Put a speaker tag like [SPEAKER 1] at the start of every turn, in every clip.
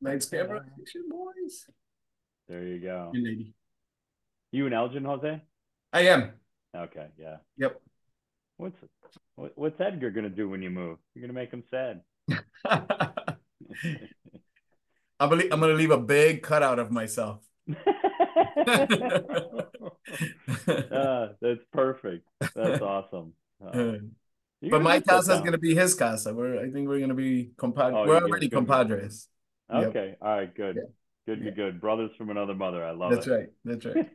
[SPEAKER 1] Lights, camera, action, boys.
[SPEAKER 2] There you go.
[SPEAKER 1] Your lady.
[SPEAKER 2] You and Elgin, Jose?
[SPEAKER 1] I am.
[SPEAKER 2] Okay, yeah.
[SPEAKER 1] Yep.
[SPEAKER 2] What's what's Edgar gonna do when you move? You're gonna make him sad.
[SPEAKER 1] I'm gonna leave a big cutout of myself.
[SPEAKER 2] That's perfect. That's awesome. You're
[SPEAKER 1] But
[SPEAKER 2] gonna
[SPEAKER 1] my
[SPEAKER 2] miss that
[SPEAKER 1] casa is
[SPEAKER 2] town.
[SPEAKER 1] gonna be his casa. I think we're gonna be compadres.
[SPEAKER 2] Oh,
[SPEAKER 1] We're
[SPEAKER 2] you're
[SPEAKER 1] already
[SPEAKER 2] gonna be
[SPEAKER 1] compadres. Yep.
[SPEAKER 2] okay. All right,
[SPEAKER 1] Yeah.
[SPEAKER 2] good, good,
[SPEAKER 1] Yeah.
[SPEAKER 2] good, good. Brothers from another mother. I love
[SPEAKER 1] That's
[SPEAKER 2] it.
[SPEAKER 1] right. That's right.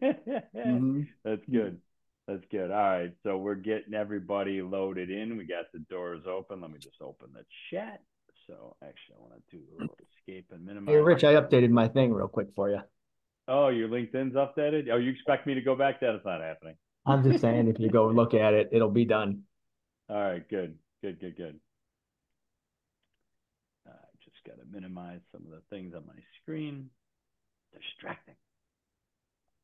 [SPEAKER 1] Hmm.
[SPEAKER 2] That's good. That's good. All right, so we're getting everybody loaded in. We got the doors open. Let me just open the chat. So actually, I want to do a little escape and
[SPEAKER 3] Hey,
[SPEAKER 2] minimize.
[SPEAKER 3] Rich, I updated my thing real quick for you.
[SPEAKER 2] Oh, your LinkedIn's updated? Oh, you expect me to go back? That is not happening.
[SPEAKER 3] I'm just saying, if you go look at it, it'll be done.
[SPEAKER 2] All right, good, good, good, good. I just got to minimize some of the things on my screen. Distracting.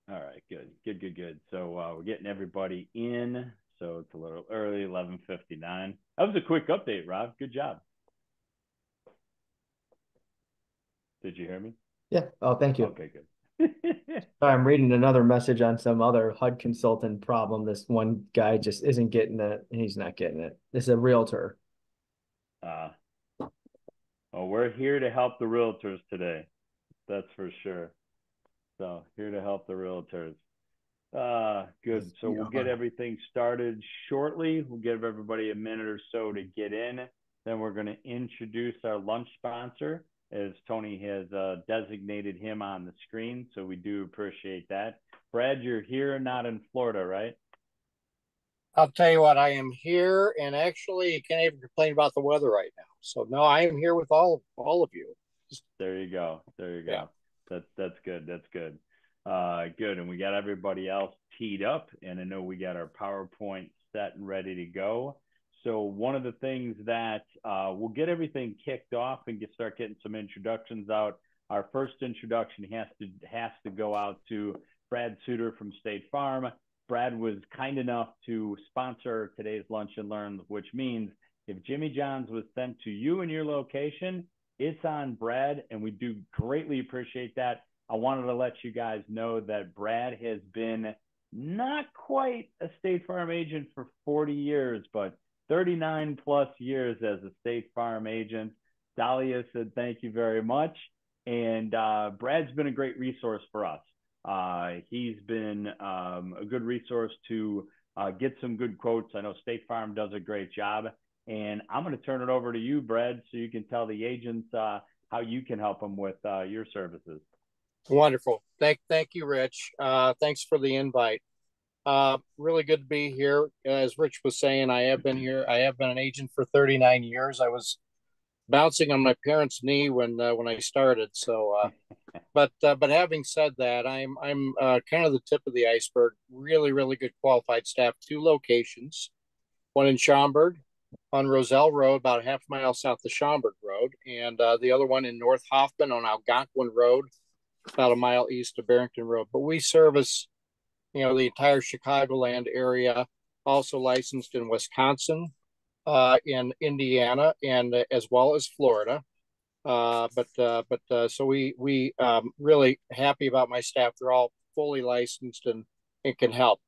[SPEAKER 2] All right, good, good, good, good. So we're getting everybody in. So it's a little early, 11:59. That was a quick update, Rob. Good job. Did you hear me?
[SPEAKER 3] Yeah. Oh, thank you.
[SPEAKER 2] Okay, good.
[SPEAKER 3] Sorry, I'm reading another message on some other HUD consultant problem. This one guy just isn't getting it. He's not getting it. This is a realtor.
[SPEAKER 2] Well, we're here to help the realtors today. That's for sure. So here to help the realtors. Good. So we'll get everything started shortly. We'll give everybody a minute or so to get in. Then we're going to introduce our lunch sponsor, as Tony has designated him on the screen. So we do appreciate that. Brad, you're here, not in Florida, right?
[SPEAKER 4] I'll tell you what, I am here, and actually, you can't even complain about the weather right now. So no, I am here with all of you.
[SPEAKER 2] There you go. There you go. Yeah. That's good. That's good. Good. And we got everybody else teed up, and I know we got our PowerPoint set and ready to go. So one of the things that we'll get everything kicked off and start getting some introductions out. Our first introduction has to go out to Brad Suter from State Farm. Brad was kind enough to sponsor today's Lunch and Learn, which means if Jimmy John's was sent to you in your location, it's on Brad, and we do greatly appreciate that. I wanted to let you guys know that Brad has been not quite a State Farm agent for 40 years, but 39 plus years as a State Farm agent. Dahlia said thank you very much. And Brad's been a great resource for us. He's been a good resource to get some good quotes. I know State Farm does a great job. And I'm going to turn it over to you, Brad, so you can tell the agents how you can help them with your services.
[SPEAKER 4] Wonderful. Thank you, Rich. Thanks for the invite. Really good to be here. As Rich was saying, I have been here. I have been an agent for 39 years. I was bouncing on my parents' knee when I started. So, but having said that, I'm kind of the tip of the iceberg. Really, really good qualified staff. 2 locations, one in Schaumburg on Roselle Road, about a half mile south of Schaumburg Road, and the other one in North Hoffman on Algonquin Road, about a mile east of Barrington Road. But we service, the entire Chicagoland area. Also licensed in Wisconsin, in Indiana, and as well as Florida. So we really happy about my staff. They're all fully licensed and can help.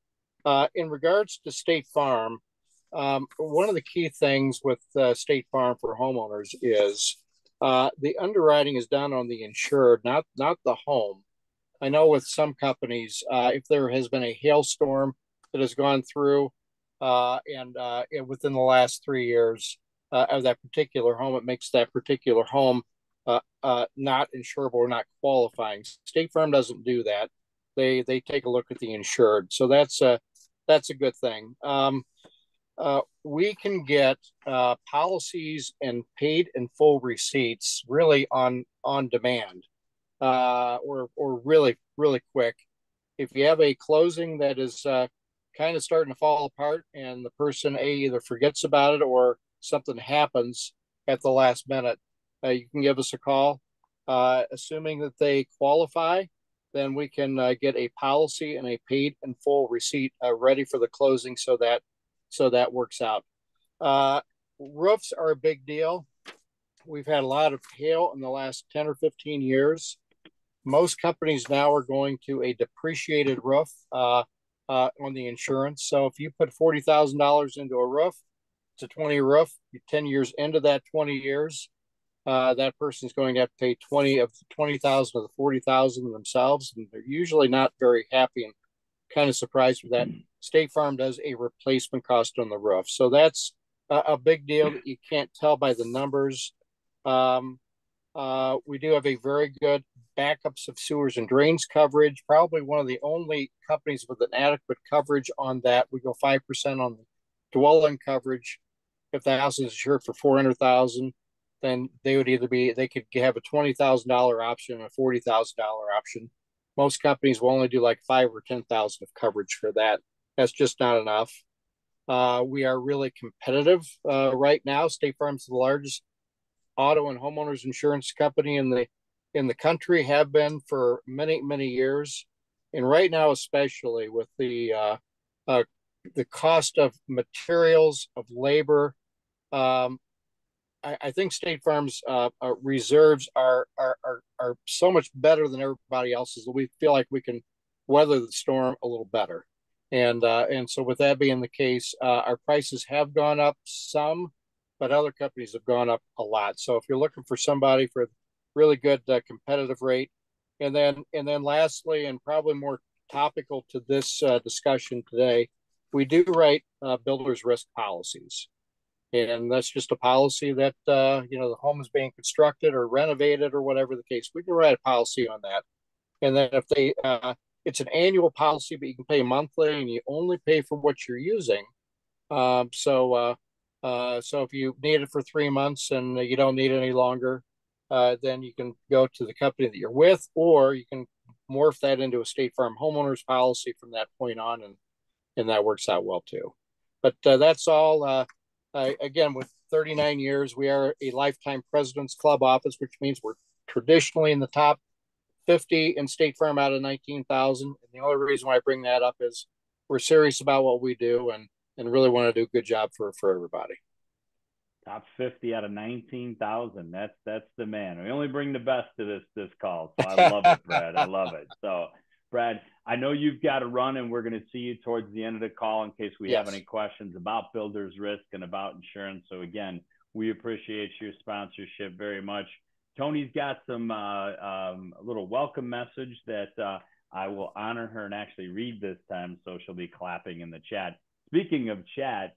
[SPEAKER 4] In regards to State Farm, one of the key things with State Farm for homeowners is the underwriting is done on the insured, not the home. I know with some companies, if there has been a hailstorm that has gone through, and within the last 3 years of that particular home, it makes that particular home not insurable or not qualifying. State Farm doesn't do that. They take a look at the insured, so that's a good thing. We can get policies and paid in full receipts really on demand, or really really quick. If you have a closing that is kind of starting to fall apart and the person either forgets about it or something happens at the last minute, you can give us a call. Assuming that they qualify, then we can get a policy and a paid in full receipt ready for the closing, so that works out. Roofs are a big deal. we've had a lot of hail in the last 10 or 15 years. Most companies now are going to a depreciated roof on the insurance. So if you put $40,000 into a roof, it's a 20 roof. 10 years into that 20 years, that person's going to have to pay 20 of the 20,000 of the 40,000 themselves, and they're usually not very happy and kind of surprised with that. State Farm does a replacement cost on the roof, so that's a big deal that you can't tell by the numbers. We do have a very good backups of sewers and drains coverage. Probably one of the only companies with an adequate coverage on that. We go 5% on the dwelling coverage. If the house is insured for 400,000, then they could have a $20,000 option and a $40,000 option. Most companies will only do like 5 or 10,000 of coverage for that. That's just not enough. We are really competitive right now. State Farm's the largest auto and homeowners insurance company in the country, have been for many years, and right now, especially with the cost of materials, of labor. I think State Farm's reserves are so much better than everybody else's that we feel like we can weather the storm a little better. And so with that being the case, our prices have gone up some, but other companies have gone up a lot. So if you're looking for somebody for a really good competitive rate, and then lastly, and probably more topical to this discussion today, we do write builder's risk policies. And that's just a policy that, the home is being constructed or renovated or whatever the case. We can write a policy on that. And then if it's an annual policy, but you can pay monthly and you only pay for what you're using. So if you need it for 3 months and you don't need it any longer, then you can go to the company that you're with, or you can morph that into a State Farm homeowners policy from that point on. And that works out well too. But that's all. Again, with 39 years, we are a lifetime President's Club office, which means we're traditionally in the top 50 in State Farm out of 19,000. And the only reason why I bring that up is we're serious about what we do and really want to do a good job for everybody.
[SPEAKER 2] Top 50 out of 19,000. That's the man. We only bring the best to this call. So I love it, Brad. I love it. So, Brad, I know you've got to run, and we're going to see you towards the end of the call in case we have any questions about builder's risk and about insurance. So, again, we appreciate your sponsorship very much. Tony's got some a little welcome message that I will honor her and actually read this time, so she'll be clapping in the chat. Speaking of chat,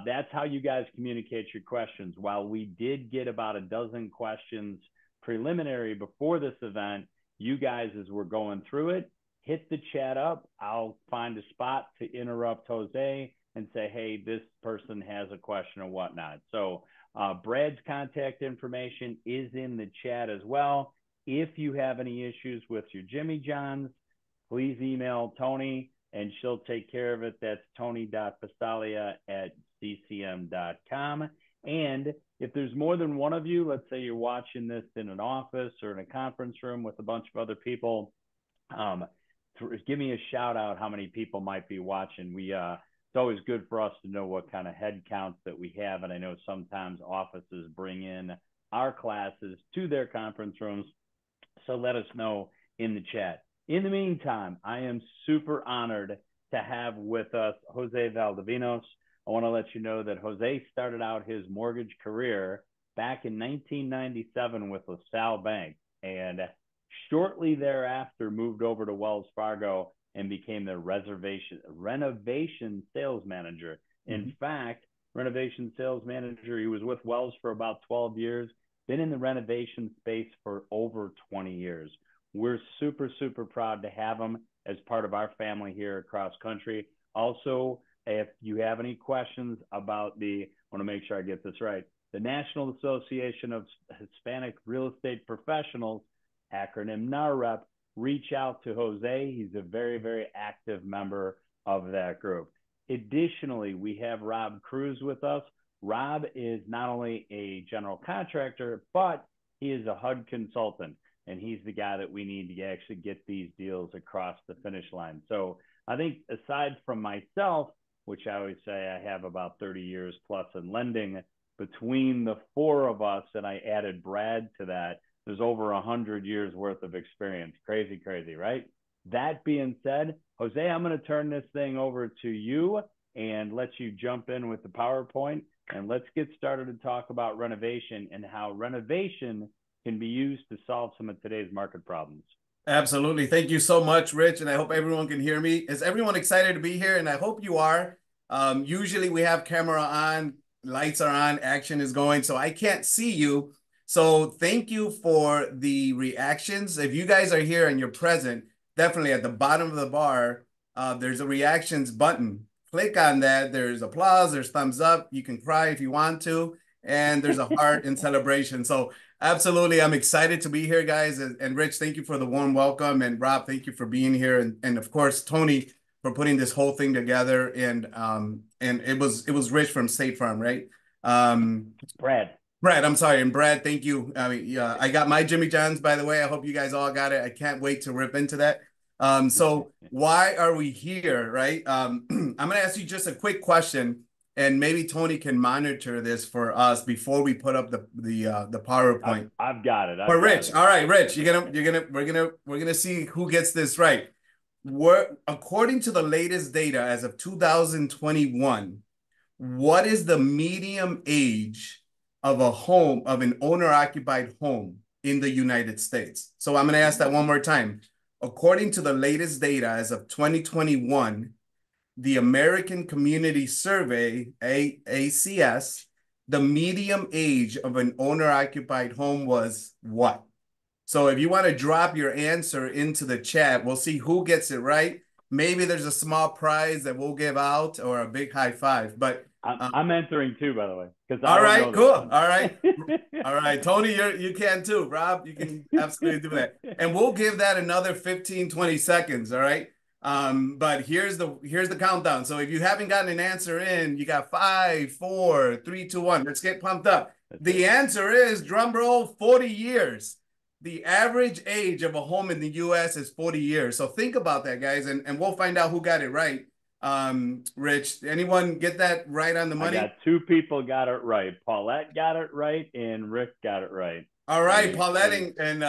[SPEAKER 2] that's how you guys communicate your questions. While we did get about a dozen questions preliminary before this event, you guys, as we're going through it, hit the chat up. I'll find a spot to interrupt Jose and say, hey, this person has a question or whatnot. So Brad's contact information is in the chat as well. If you have any issues with your Jimmy Johns, please email Tony and she'll take care of it. That's tony.pastalia@ccm.com. And if there's more than one of you, let's say you're watching this in an office or in a conference room with a bunch of other people, give me a shout out how many people might be watching. It's always good for us to know what kind of head counts that we have. And I know sometimes offices bring in our classes to their conference rooms. So let us know in the chat. In the meantime, I am super honored to have with us Jose Valdovinos. I want to let you know that Jose started out his mortgage career back in 1997 with LaSalle Bank, and shortly thereafter moved over to Wells Fargo and became the renovation sales manager. In fact, renovation sales manager, he was with Wells for about 12 years, been in the renovation space for over 20 years. We're super, super proud to have him as part of our family here across country. Also, if you have any questions about I want to make sure I get this right, the National Association of Hispanic Real Estate Professionals, acronym NAREP, reach out to Jose. He's a very, very active member of that group. Additionally, we have Rob Cruz with us. Rob is not only a general contractor, but he is a HUD consultant, and he's the guy that we need to actually get these deals across the finish line. So I think aside from myself, which I always say I have about 30 years plus in lending, between the four of us, and I added Brad to that, there's over 100 years worth of experience. Crazy, right? That being said, Jose, I'm going to turn this thing over to you and let you jump in with the PowerPoint, and let's get started to talk about renovation and how renovation can be used to solve some of today's market problems.
[SPEAKER 1] Absolutely. Thank you so much, Rich. And I hope everyone can hear me. Is everyone excited to be here? And I hope you are. Usually we have camera on, lights are on, action is going, so I can't see you. So thank you for the reactions. If you guys are here and you're present, definitely at the bottom of the bar, there's a reactions button. Click on that. There's applause, there's thumbs up. You can cry if you want to. And there's a heart in celebration. So absolutely, I'm excited to be here, guys. And Rich, thank you for the warm welcome. And Rob, thank you for being here. And of course, Tony, for putting this whole thing together. And it was Rich from State Farm, right? Brad, I'm sorry. And Brad, thank you. I mean, yeah, I got my Jimmy John's, by the way. I hope you guys all got it. I can't wait to rip into that. So why are we here, right? I'm going to ask you just a quick question, and maybe Tony can monitor this for us before we put up the PowerPoint.
[SPEAKER 2] I've got it.
[SPEAKER 1] Or Rich, all right, Rich, we're gonna see who gets this right. According to the latest data as of 2021, what is the median age of an owner-occupied home in the United States? So I'm gonna ask that one more time. According to the latest data as of 2021, the American Community Survey, ACS, the median age of an owner-occupied home was what? So if you want to drop your answer into the chat, we'll see who gets it right. Maybe there's a small prize that we'll give out or a big high five. But
[SPEAKER 2] I'm entering too, by the way.
[SPEAKER 1] All right, cool. All right. All right, Tony, you can too. Rob, you can absolutely do that. And we'll give that another 15, 20 seconds, all right? But here's the countdown. So if you haven't gotten an answer in, you got 5, 4, 3, 2, 1. Let's get pumped up. The answer is, drum roll, 40 years. The average age of a home in the U.S. is 40 years. So think about that, guys, and we'll find out who got it right. Rich, anyone get that right on the money?
[SPEAKER 2] I got two people got it right. Paulette got it right, and Rick got it right.
[SPEAKER 1] All right, Paulette and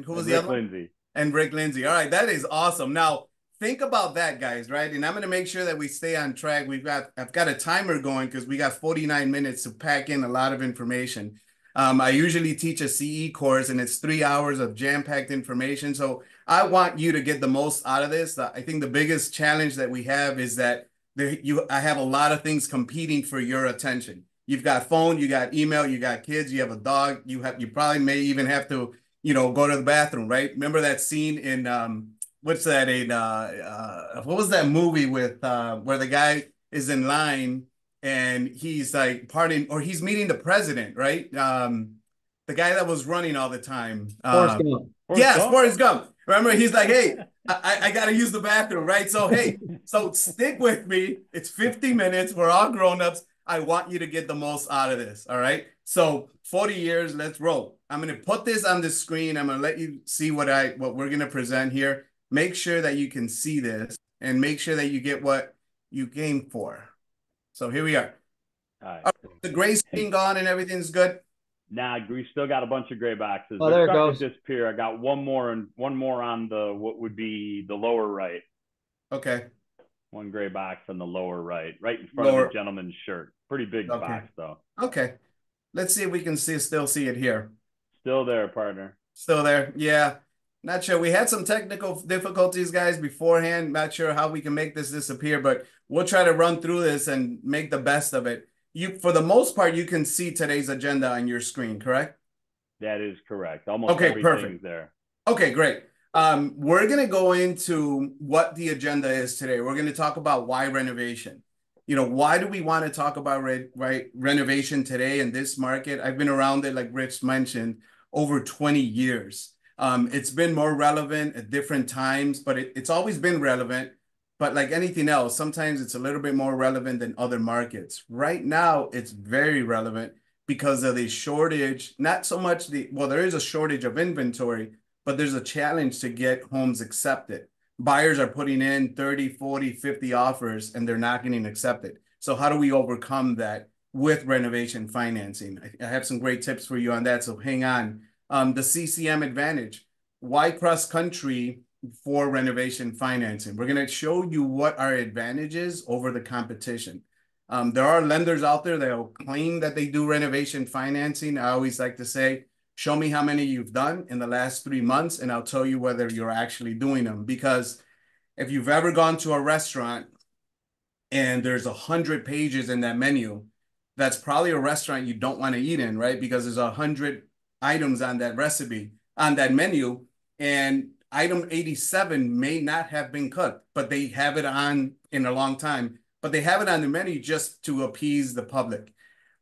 [SPEAKER 1] who was the other one?
[SPEAKER 2] Lindsay.
[SPEAKER 1] And Rick Lindsay. All right, that is awesome. Now, think about that, guys, right? And I'm going to make sure that we stay on track. I've got a timer going because we got 49 minutes to pack in a lot of information. I usually teach a CE course, and it's 3 hours of jam-packed information. So I want you to get the most out of this. I think the biggest challenge that we have is that I have a lot of things competing for your attention. You've got phone, you got email, you got kids, you have a dog. You probably may even have to, go to the bathroom, right? Remember that scene in what was that movie with where the guy is in line and he's like partying, or he's meeting the president, right? The guy that was running all the time.
[SPEAKER 3] Forrest Gump.
[SPEAKER 1] Forrest Gump. Remember, he's like, hey, I got to use the bathroom, right? So, hey, so stick with me. It's 50 minutes. We're all grown-ups. I want you to get the most out of this, all right? So 40 years, let's roll. I'm going to put this on the screen. I'm going to let you see what we're going to present here. Make sure that you can see this and make sure that you get what you came for. So here we are.
[SPEAKER 2] All right.
[SPEAKER 1] The gray screen gone and everything's good.
[SPEAKER 2] Nah, we still got a bunch of gray boxes.
[SPEAKER 3] Oh, there it goes.
[SPEAKER 2] Disappear. I got one more on what would be the lower right.
[SPEAKER 1] Okay.
[SPEAKER 2] One gray box on the lower right in front of the gentleman's shirt. Pretty big box though.
[SPEAKER 1] Okay. Let's see if we can still see it here.
[SPEAKER 2] Still there, partner.
[SPEAKER 1] Still there. Yeah. Not sure. We had some technical difficulties, guys, beforehand. Not sure how we can make this disappear, but we'll try to run through this and make the best of it. For the most part, you can see today's agenda on your screen, correct?
[SPEAKER 2] That is correct. Almost everything's there.
[SPEAKER 1] Okay, great. We're going to go into what the agenda is today. We're going to talk about why renovation. Why do we want to talk about renovation today in this market? I've been around it, like Rich mentioned, over 20 years. It's been more relevant at different times, but it's always been relevant. But like anything else, sometimes it's a little bit more relevant than other markets. Right now, it's very relevant because of the shortage, not so much there is a shortage of inventory, but there's a challenge to get homes accepted. Buyers are putting in 30, 40, 50 offers, and they're not getting accepted. So how do we overcome that? with renovation financing. I have some great tips for you on that, so hang on. The CCM Advantage. Why cross country for renovation financing? We're going to show you what our advantage is over the competition. There are lenders out there that will claim that they do renovation financing. I always like to say, show me how many you've done in the last 3 months, and I'll tell you whether you're actually doing them. Because if you've ever gone to a restaurant and there's 100 pages in that menu, that's probably a restaurant you don't want to eat in, right? Because there's 100 items on that recipe, on that menu, and item 87 may not have been cooked, but they have it on in a long time, but they have it on the menu just to appease the public.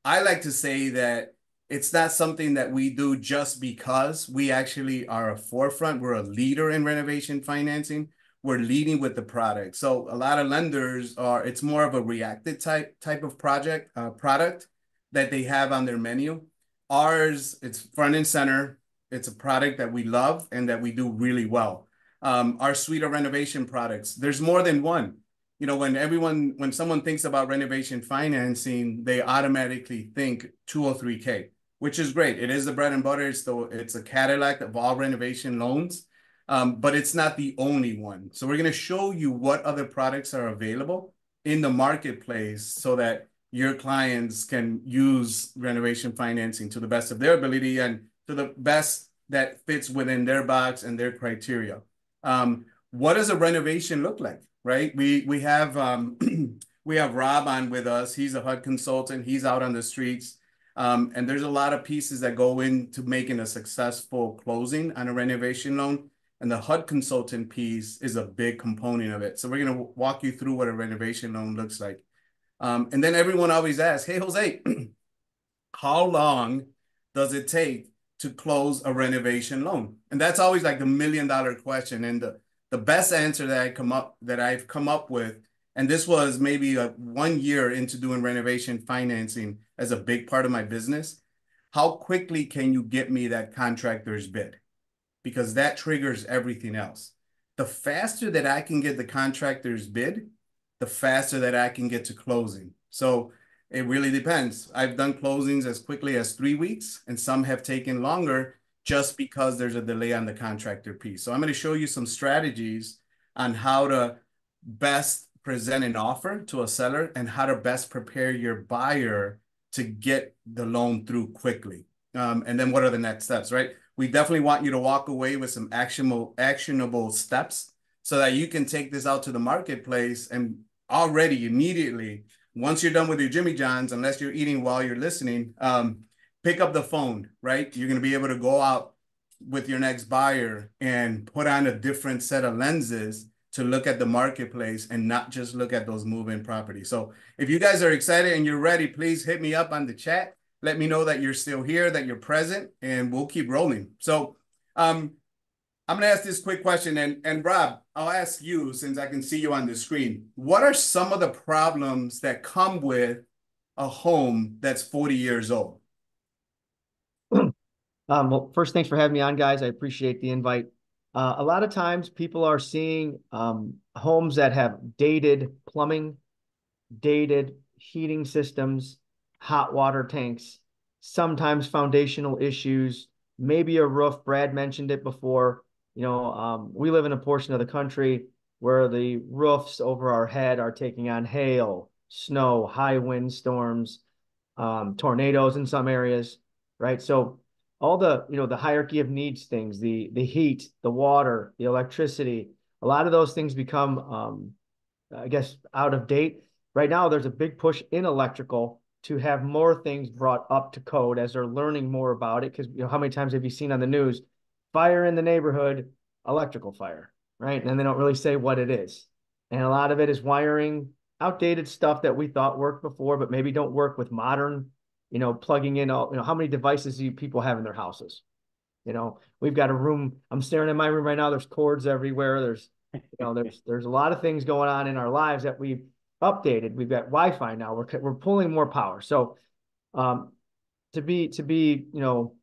[SPEAKER 1] I like to say that it's not something that we do just because we actually are a forefront. We're a leader in renovation financing. We're leading with the product. So a lot of lenders it's more of a reactive type of product that they have on their menu. Ours, it's front and center. It's a product that we love and that we do really well. Our suite of renovation products, there's more than one. You know, when someone thinks about renovation financing, they automatically think 203K, which is great. It is the bread and butter. It's a Cadillac of all renovation loans, but it's not the only one. So we're going to show you what other products are available in the marketplace so that your clients can use renovation financing to the best of their ability and to the best that fits within their box and their criteria. What does a renovation look like, right? We have we have Rob on with us. He's a HUD consultant. He's out on the streets. And there's a lot of pieces that go into making a successful closing on a renovation loan. And the HUD consultant piece is a big component of it. So we're going to walk you through what a renovation loan looks like. And then everyone always asks, hey, Jose, how long does it take to close a renovation loan? And that's always like the $1 million question. And the best answer that I've come up with, and this was maybe 1 year into doing renovation financing as a big part of my business, how quickly can you get me that contractor's bid? Because that triggers everything else. The faster that I can get the contractor's bid, the faster that I can get to closing. So it really depends. I've done closings as quickly as 3 weeks, and some have taken longer just because there's a delay on the contractor piece. So I'm going to show you some strategies on how to best present an offer to a seller and how to best prepare your buyer to get the loan through quickly. And then what are the next steps, right? We definitely want you to walk away with some actionable steps so that you can take this out to the marketplace and already immediately, once you're done with your Jimmy John's, unless you're eating while you're listening, pick up the phone, right? You're going to be able to go out with your next buyer and put on a different set of lenses to look at the marketplace and not just look at those move-in properties. So if you guys are excited and you're ready, please hit me up on the chat. Let me know that you're still here, that you're present, and we'll keep rolling. So I'm going to ask this quick question. And Rob, I'll ask you, since I can see you on the screen, what are some of the problems that come with a home that's 40 years old?
[SPEAKER 3] Well, first, thanks for having me on, guys. I appreciate the invite. A lot of times people are seeing homes that have dated plumbing, dated heating systems, hot water tanks, sometimes foundational issues, maybe a roof. Brad mentioned it before. You know, we live in a portion of the country where the roofs over our head are taking on hail, snow, high wind storms, tornadoes in some areas, right? So all the, you know, the hierarchy of needs things, the heat, the water, the electricity, a lot of those things become, I guess, out of date. Right now, there's a big push in electrical to have more things brought up to code as they're learning more about it. Because, you know, how many times have you seen on the news, fire in the neighborhood, electrical fire, right? And they don't really say what it is. And a lot of it is wiring, outdated stuff that we thought worked before, but maybe don't work with modern, you know, plugging in all, you know, how many devices do people have in their houses? You know, we've got a room, I'm staring at my room right now, there's cords everywhere. There's, you know, there's a lot of things going on in our lives that we've updated. We've got Wi-Fi now. We're pulling more power. So to be, you know,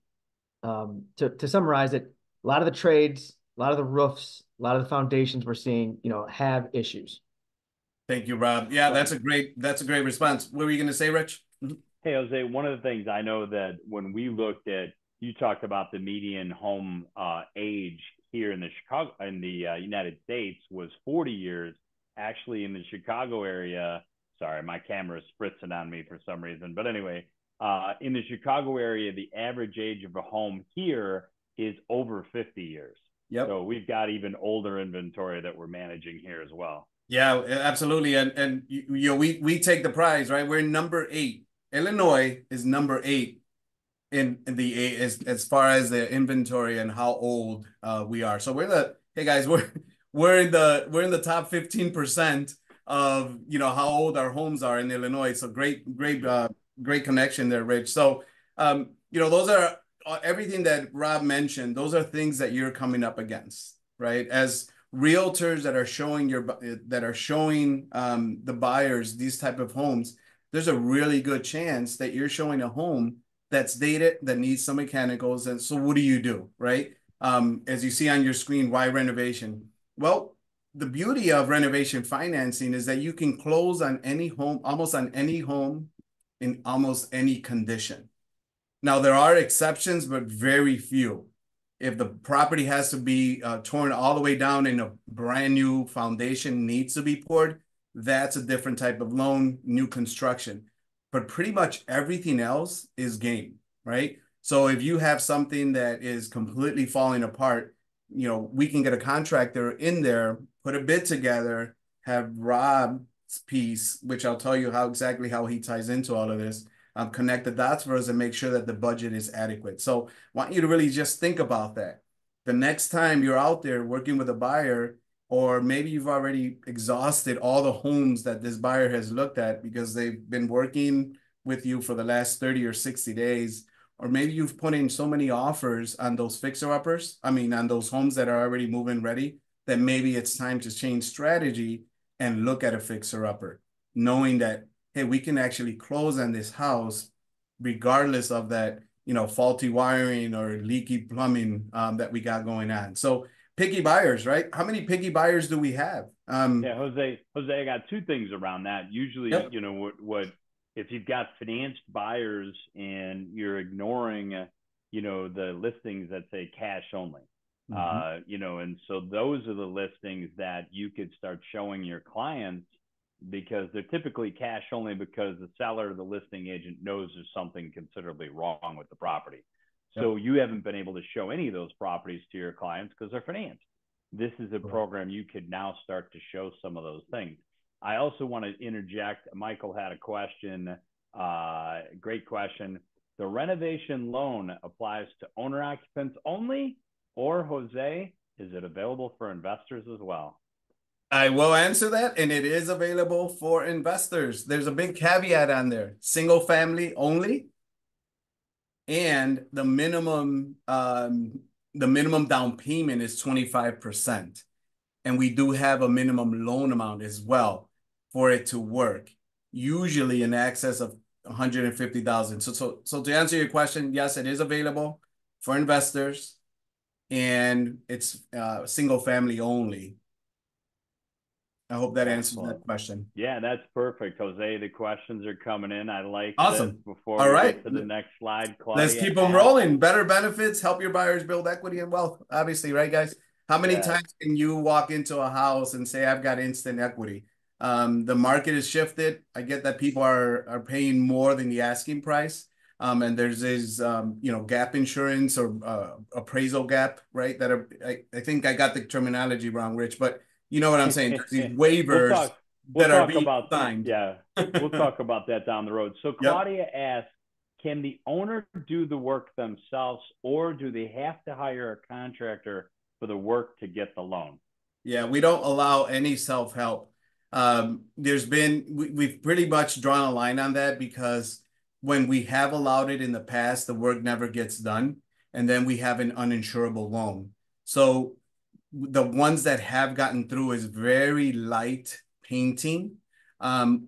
[SPEAKER 3] to summarize it, a lot of the trades, a lot of the roofs, a lot of the foundations we're seeing, you know, have issues.
[SPEAKER 1] Thank you, Rob. Yeah, that's a great response. What were you going to say, Rich?
[SPEAKER 2] Hey, Jose, one of the things I know that when we looked at, you talked about the median home age here in the United States was 40 years. Actually, in the Chicago area, sorry, my camera is spritzing on me for some reason. But anyway, in the Chicago area, the average age of a home here is over 50 years.
[SPEAKER 1] Yep.
[SPEAKER 2] So we've got even older inventory that we're managing here as well.
[SPEAKER 1] Yeah, absolutely. And you know, we take the prize, right? We're number 8. Illinois is number 8 in the as far as the inventory and how old we are. So hey guys, we're in the top 15% of, you know, how old our homes are in Illinois. So great connection there, Rich. So you know, those are everything that Rob mentioned. Those are things that you're coming up against, right? As realtors that are showing the buyers these type of homes, there's a really good chance that you're showing a home that's dated, that needs some mechanicals. And so what do, right? As you see on your screen, why renovation? Well, the beauty of renovation financing is that you can close on any home, almost on any home in almost any condition. Now, there are exceptions, but very few. If the property has to be torn all the way down and a brand new foundation needs to be poured, that's a different type of loan, new construction. But pretty much everything else is game, right? So if you have something that is completely falling apart, you know, we can get a contractor in there, put a bid together, have Rob's piece, which I'll tell you exactly how he ties into all of this, connect the dots for us and make sure that the budget is adequate. So I want you to really just think about that. The next time you're out there working with a buyer, or maybe you've already exhausted all the homes that this buyer has looked at because they've been working with you for the last 30 or 60 days, or maybe you've put in so many offers on those fixer-uppers, on those homes that are already move-in ready, that maybe it's time to change strategy and look at a fixer-upper, knowing that, hey, we can actually close on this house regardless of that, you know, faulty wiring or leaky plumbing that we got going on. So picky buyers, right? How many picky buyers do we have?
[SPEAKER 2] Yeah, Jose, I got 2 things around that. Usually,
[SPEAKER 1] yep.
[SPEAKER 2] You know, what if you've got financed buyers and you're ignoring, you know, the listings that say cash only, you know, and so those are the listings that you could start showing your clients, because they're typically cash only because the seller, the listing agent, knows there's something considerably wrong with the property. Yep. So you haven't been able to show any of those properties to your clients because they're financed. This is a program you could now start to show some of those things. I also want to interject. Michael had a question. Great question. The renovation loan applies to owner occupants only, or Jose, is it available for investors as well?
[SPEAKER 1] I will answer that, and it is available for investors. There's a big caveat on there: single family only, and the minimum down payment is 25%, and we do have a minimum loan amount as well for it to work, usually in excess of $150,000. So to answer your question, yes, it is available for investors, and it's single family only. I hope that answers that question.
[SPEAKER 2] Yeah, that's perfect, Jose. The questions are coming in. I like
[SPEAKER 1] awesome.
[SPEAKER 2] This. Before we get to the next slide, Claudia,
[SPEAKER 1] let's keep them rolling. Better benefits, help your buyers build equity and wealth. Obviously, right, guys? How many times can you walk into a house and say, I've got instant equity? The market has shifted. I get that people are paying more than the asking price. And there's this, you know, gap insurance or appraisal gap, right? I think I got the terminology wrong, Rich, but you know what I'm saying? There's these waivers
[SPEAKER 2] we'll
[SPEAKER 1] that
[SPEAKER 2] talk
[SPEAKER 1] are being
[SPEAKER 2] about
[SPEAKER 1] signed.
[SPEAKER 2] Yeah, we'll talk about that down the road. So Claudia asks, can the owner do the work themselves, or do they have to hire a contractor for the work to get the loan?
[SPEAKER 1] Yeah, we don't allow any self-help. We've pretty much drawn a line on that, because when we have allowed it in the past, the work never gets done, and then we have an uninsurable loan. So the ones that have gotten through is very light painting,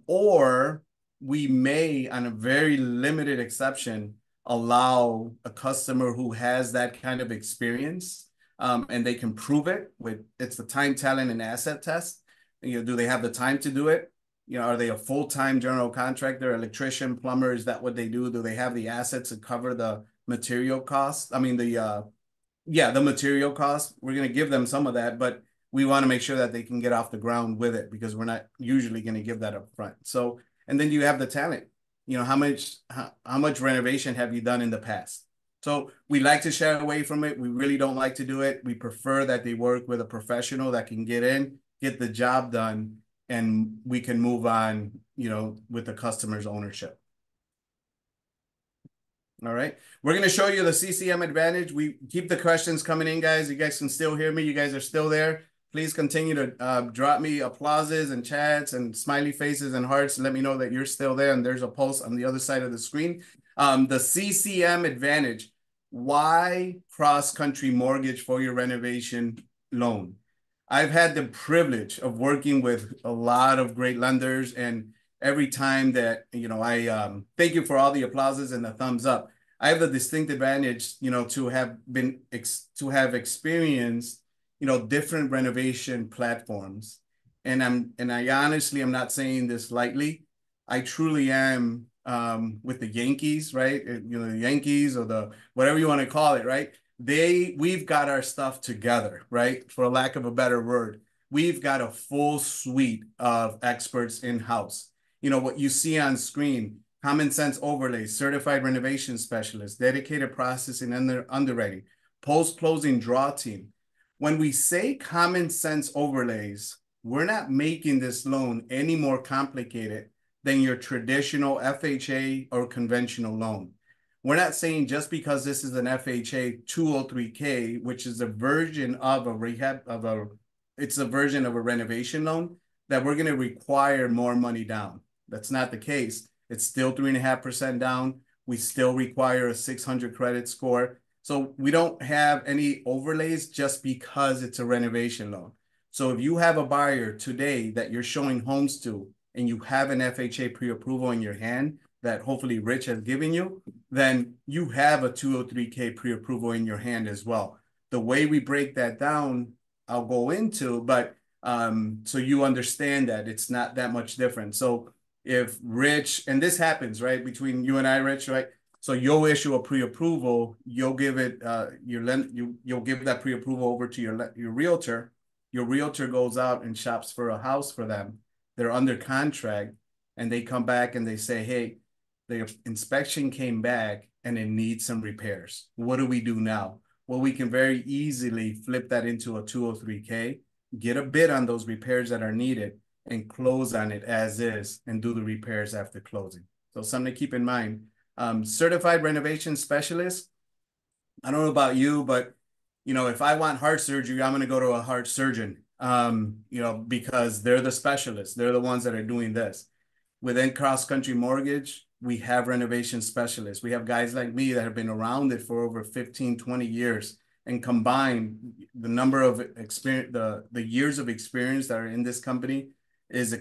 [SPEAKER 1] or we may, on a very limited exception, allow a customer who has that kind of experience, and they can prove it with, it's the time, talent, and asset test. You know, do they have the time to do it? You know, are they a full-time general contractor, electrician, plumber? Is that what they do? Do they have the assets to cover the material costs? I mean, the material costs. We're going to give them some of that, but we want to make sure that they can get off the ground with it, because we're not usually going to give that up front. So, and then you have the talent. You know, how much renovation have you done in the past? So we like to shy away from it. We really don't like to do it. We prefer that they work with a professional that can get in, get the job done, and we can move on, you know, with the customer's ownership. All right. We're going to show you the CCM Advantage. We keep the questions coming in, guys. You guys can still hear me. You guys are still there. Please continue to drop me applauses and chats and smiley faces and hearts. Let me know that you're still there. And there's a post on the other side of the screen. The CCM Advantage. Why cross-country mortgage for your renovation loan? I've had the privilege of working with a lot of great lenders, and every time that, you know, I thank you for all the applauses and the thumbs up. I have the distinct advantage, you know, to have experienced, you know, different renovation platforms. And I honestly, I'm not saying this lightly. I truly am with the Yankees, right? You know, the Yankees, or the whatever you want to call it, right? We've got our stuff together, right? For lack of a better word, we've got a full suite of experts in-house. You know, what you see on screen: Common Sense Overlays, certified renovation specialist, dedicated processing and underwriting, post-closing draw team. When we say Common Sense Overlays, we're not making this loan any more complicated than your traditional FHA or conventional loan. We're not saying just because this is an FHA 203K, which is a version of it's a version of a renovation loan, that we're going to require more money down. That's not the case. It's still 3.5% down. We still require a 600 credit score. So we don't have any overlays just because it's a renovation loan. So if you have a buyer today that you're showing homes to, and you have an FHA pre-approval in your hand that hopefully Rich has given you, then you have a 203K pre-approval in your hand as well. The way we break that down, I'll go into, but so you understand that it's not that much different. So if Rich, and this happens, right, between you and I, Rich, right? So you'll issue a pre-approval, you'll give it, you'll give that pre-approval over to your realtor. Your realtor goes out and shops for a house for them. They're under contract, and they come back and they say, hey, the inspection came back and it needs some repairs. What do we do now? Well, we can very easily flip that into a 203K, get a bid on those repairs that are needed, and close on it as is, and do the repairs after closing. So something to keep in mind. Certified renovation specialist. I don't know about you, but, you know, if I want heart surgery, I'm going to go to a heart surgeon, you know, because they're the specialists. They're the ones that are doing this. Within Cross Country Mortgage, we have renovation specialists. We have guys like me that have been around it for over 15, 20 years. And combined, the number of experience, the years of experience that are in this company is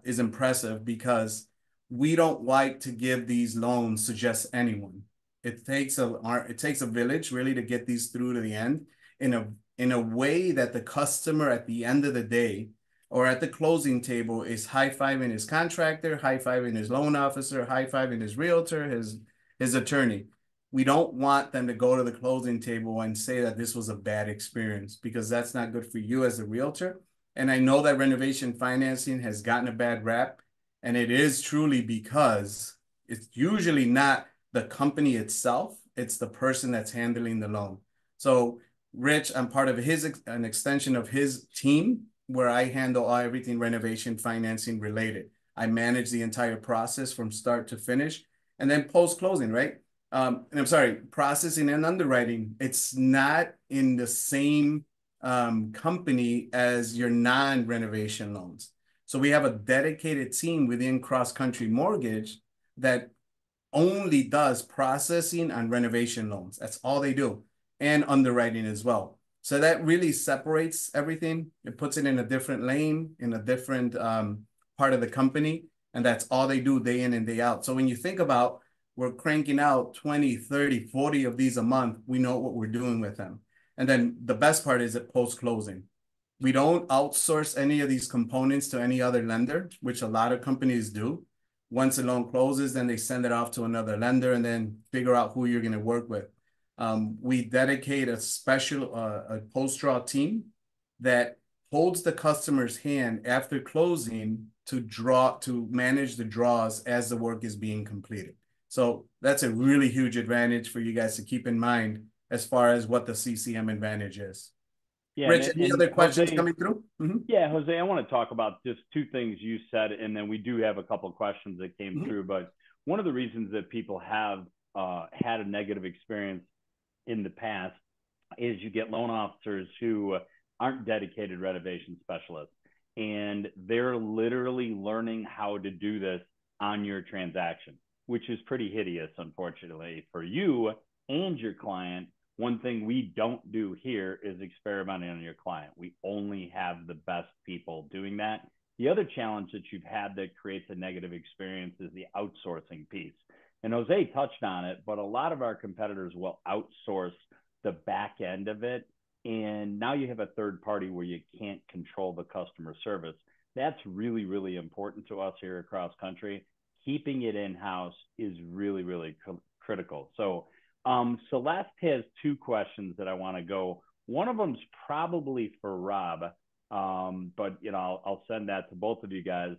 [SPEAKER 1] impressive, because we don't like to give these loans to just anyone. It takes a village really to get these through to the end in a way that the customer at the end of the day, or at the closing table, is high-fiving his contractor, high-fiving his loan officer, high-fiving his realtor, his attorney. We don't want them to go to the closing table and say that this was a bad experience, because that's not good for you as a realtor. And I know that renovation financing has gotten a bad rap, and it is truly because it's usually not the company itself, it's the person that's handling the loan. So Rich, I'm part of an extension of his team, where I handle everything renovation financing related. I manage the entire process from start to finish, and then post-closing, right? And I'm sorry, processing and underwriting, it's not in the same company as your non-renovation loans. So we have a dedicated team within Cross Country Mortgage that only does processing on renovation loans. That's all they do, and underwriting as well. So that really separates everything. It puts it in a different lane, in a different part of the company, and that's all they do day in and day out. So when you think about, we're cranking out 20, 30, 40 of these a month, we know what we're doing with them. And then the best part is at post-closing. We don't outsource any of these components to any other lender, which a lot of companies do. Once a loan closes, then they send it off to another lender and then figure out who you're going to work with. We dedicate a special a post-draw team that holds the customer's hand after closing to manage the draws as the work is being completed. So that's a really huge advantage for you guys to keep in mind as far as what the CCM advantage is.
[SPEAKER 2] Yeah,
[SPEAKER 1] Rich, any other questions
[SPEAKER 2] Jose,
[SPEAKER 1] coming through?
[SPEAKER 2] Yeah, Jose, I want to talk about just two things you said, and then we do have a couple of questions that came through. But one of the reasons that people have had a negative experience in the past is you get loan officers who aren't dedicated renovation specialists, and they're literally learning how to do this on your transaction, which is pretty hideous, unfortunately, for you and your client. One thing we don't do here is experimenting on your client. We only have the best people doing that. The other challenge that you've had that creates a negative experience is the outsourcing piece. And Jose touched on it, but a lot of our competitors will outsource the back end of it. And now you have a third party where you can't control the customer service. That's really, really important to us here across country. Keeping it in-house is really, really critical. So Celeste has two questions that I want to go. One of them's probably for Rob, but I'll send that to both of you guys.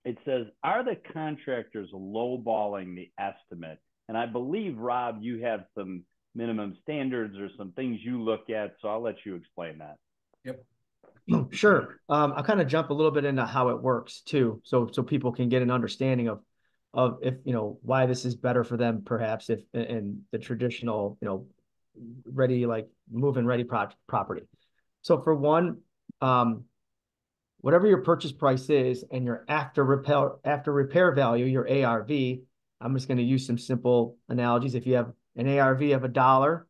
[SPEAKER 2] It says, are the contractors lowballing the estimate? And I believe, Rob, you have some minimum standards or some things you look at, so I'll let you explain that.
[SPEAKER 1] Yep.
[SPEAKER 3] Sure. I'll kind of jump a little bit into how it works too, so people can get an understanding of if why this is better for them, perhaps, if in the traditional ready, like move-in ready property. So for one, whatever your purchase price is and your after repair value, your ARV, I'm just going to use some simple analogies. If you have an ARV of $1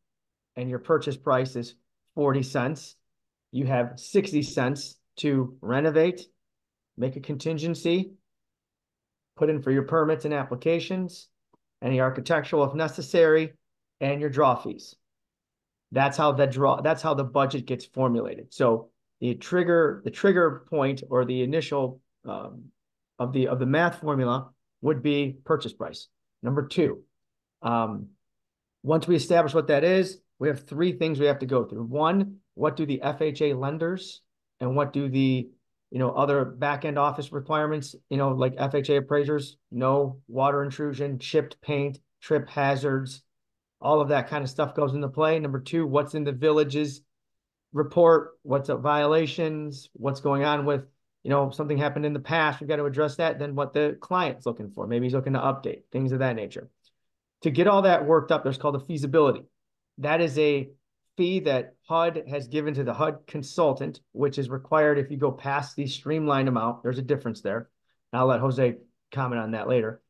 [SPEAKER 3] and your purchase price is 40 cents, you have 60 cents to renovate, make a contingency, put in for your permits and applications, any architectural if necessary, and your draw fees. That's how the budget gets formulated. So the trigger point, or the initial of the math formula, would be purchase price. Number two, once we establish what that is, we have three things we have to go through. One, what do the FHA lenders and what do the other back-end office requirements, like FHA appraisers, no water intrusion, chipped paint, trip hazards, all of that kind of stuff goes into play. Number two, what's in the village's report, what's up violations, what's going on with, something happened in the past, we've got to address that. Then what the client's looking for, maybe he's looking to update, things of that nature. To get all that worked up, there's called a feasibility. That is a fee that HUD has given to the HUD consultant, which is required if you go past the streamlined amount. There's a difference there. And I'll let Jose comment on that later.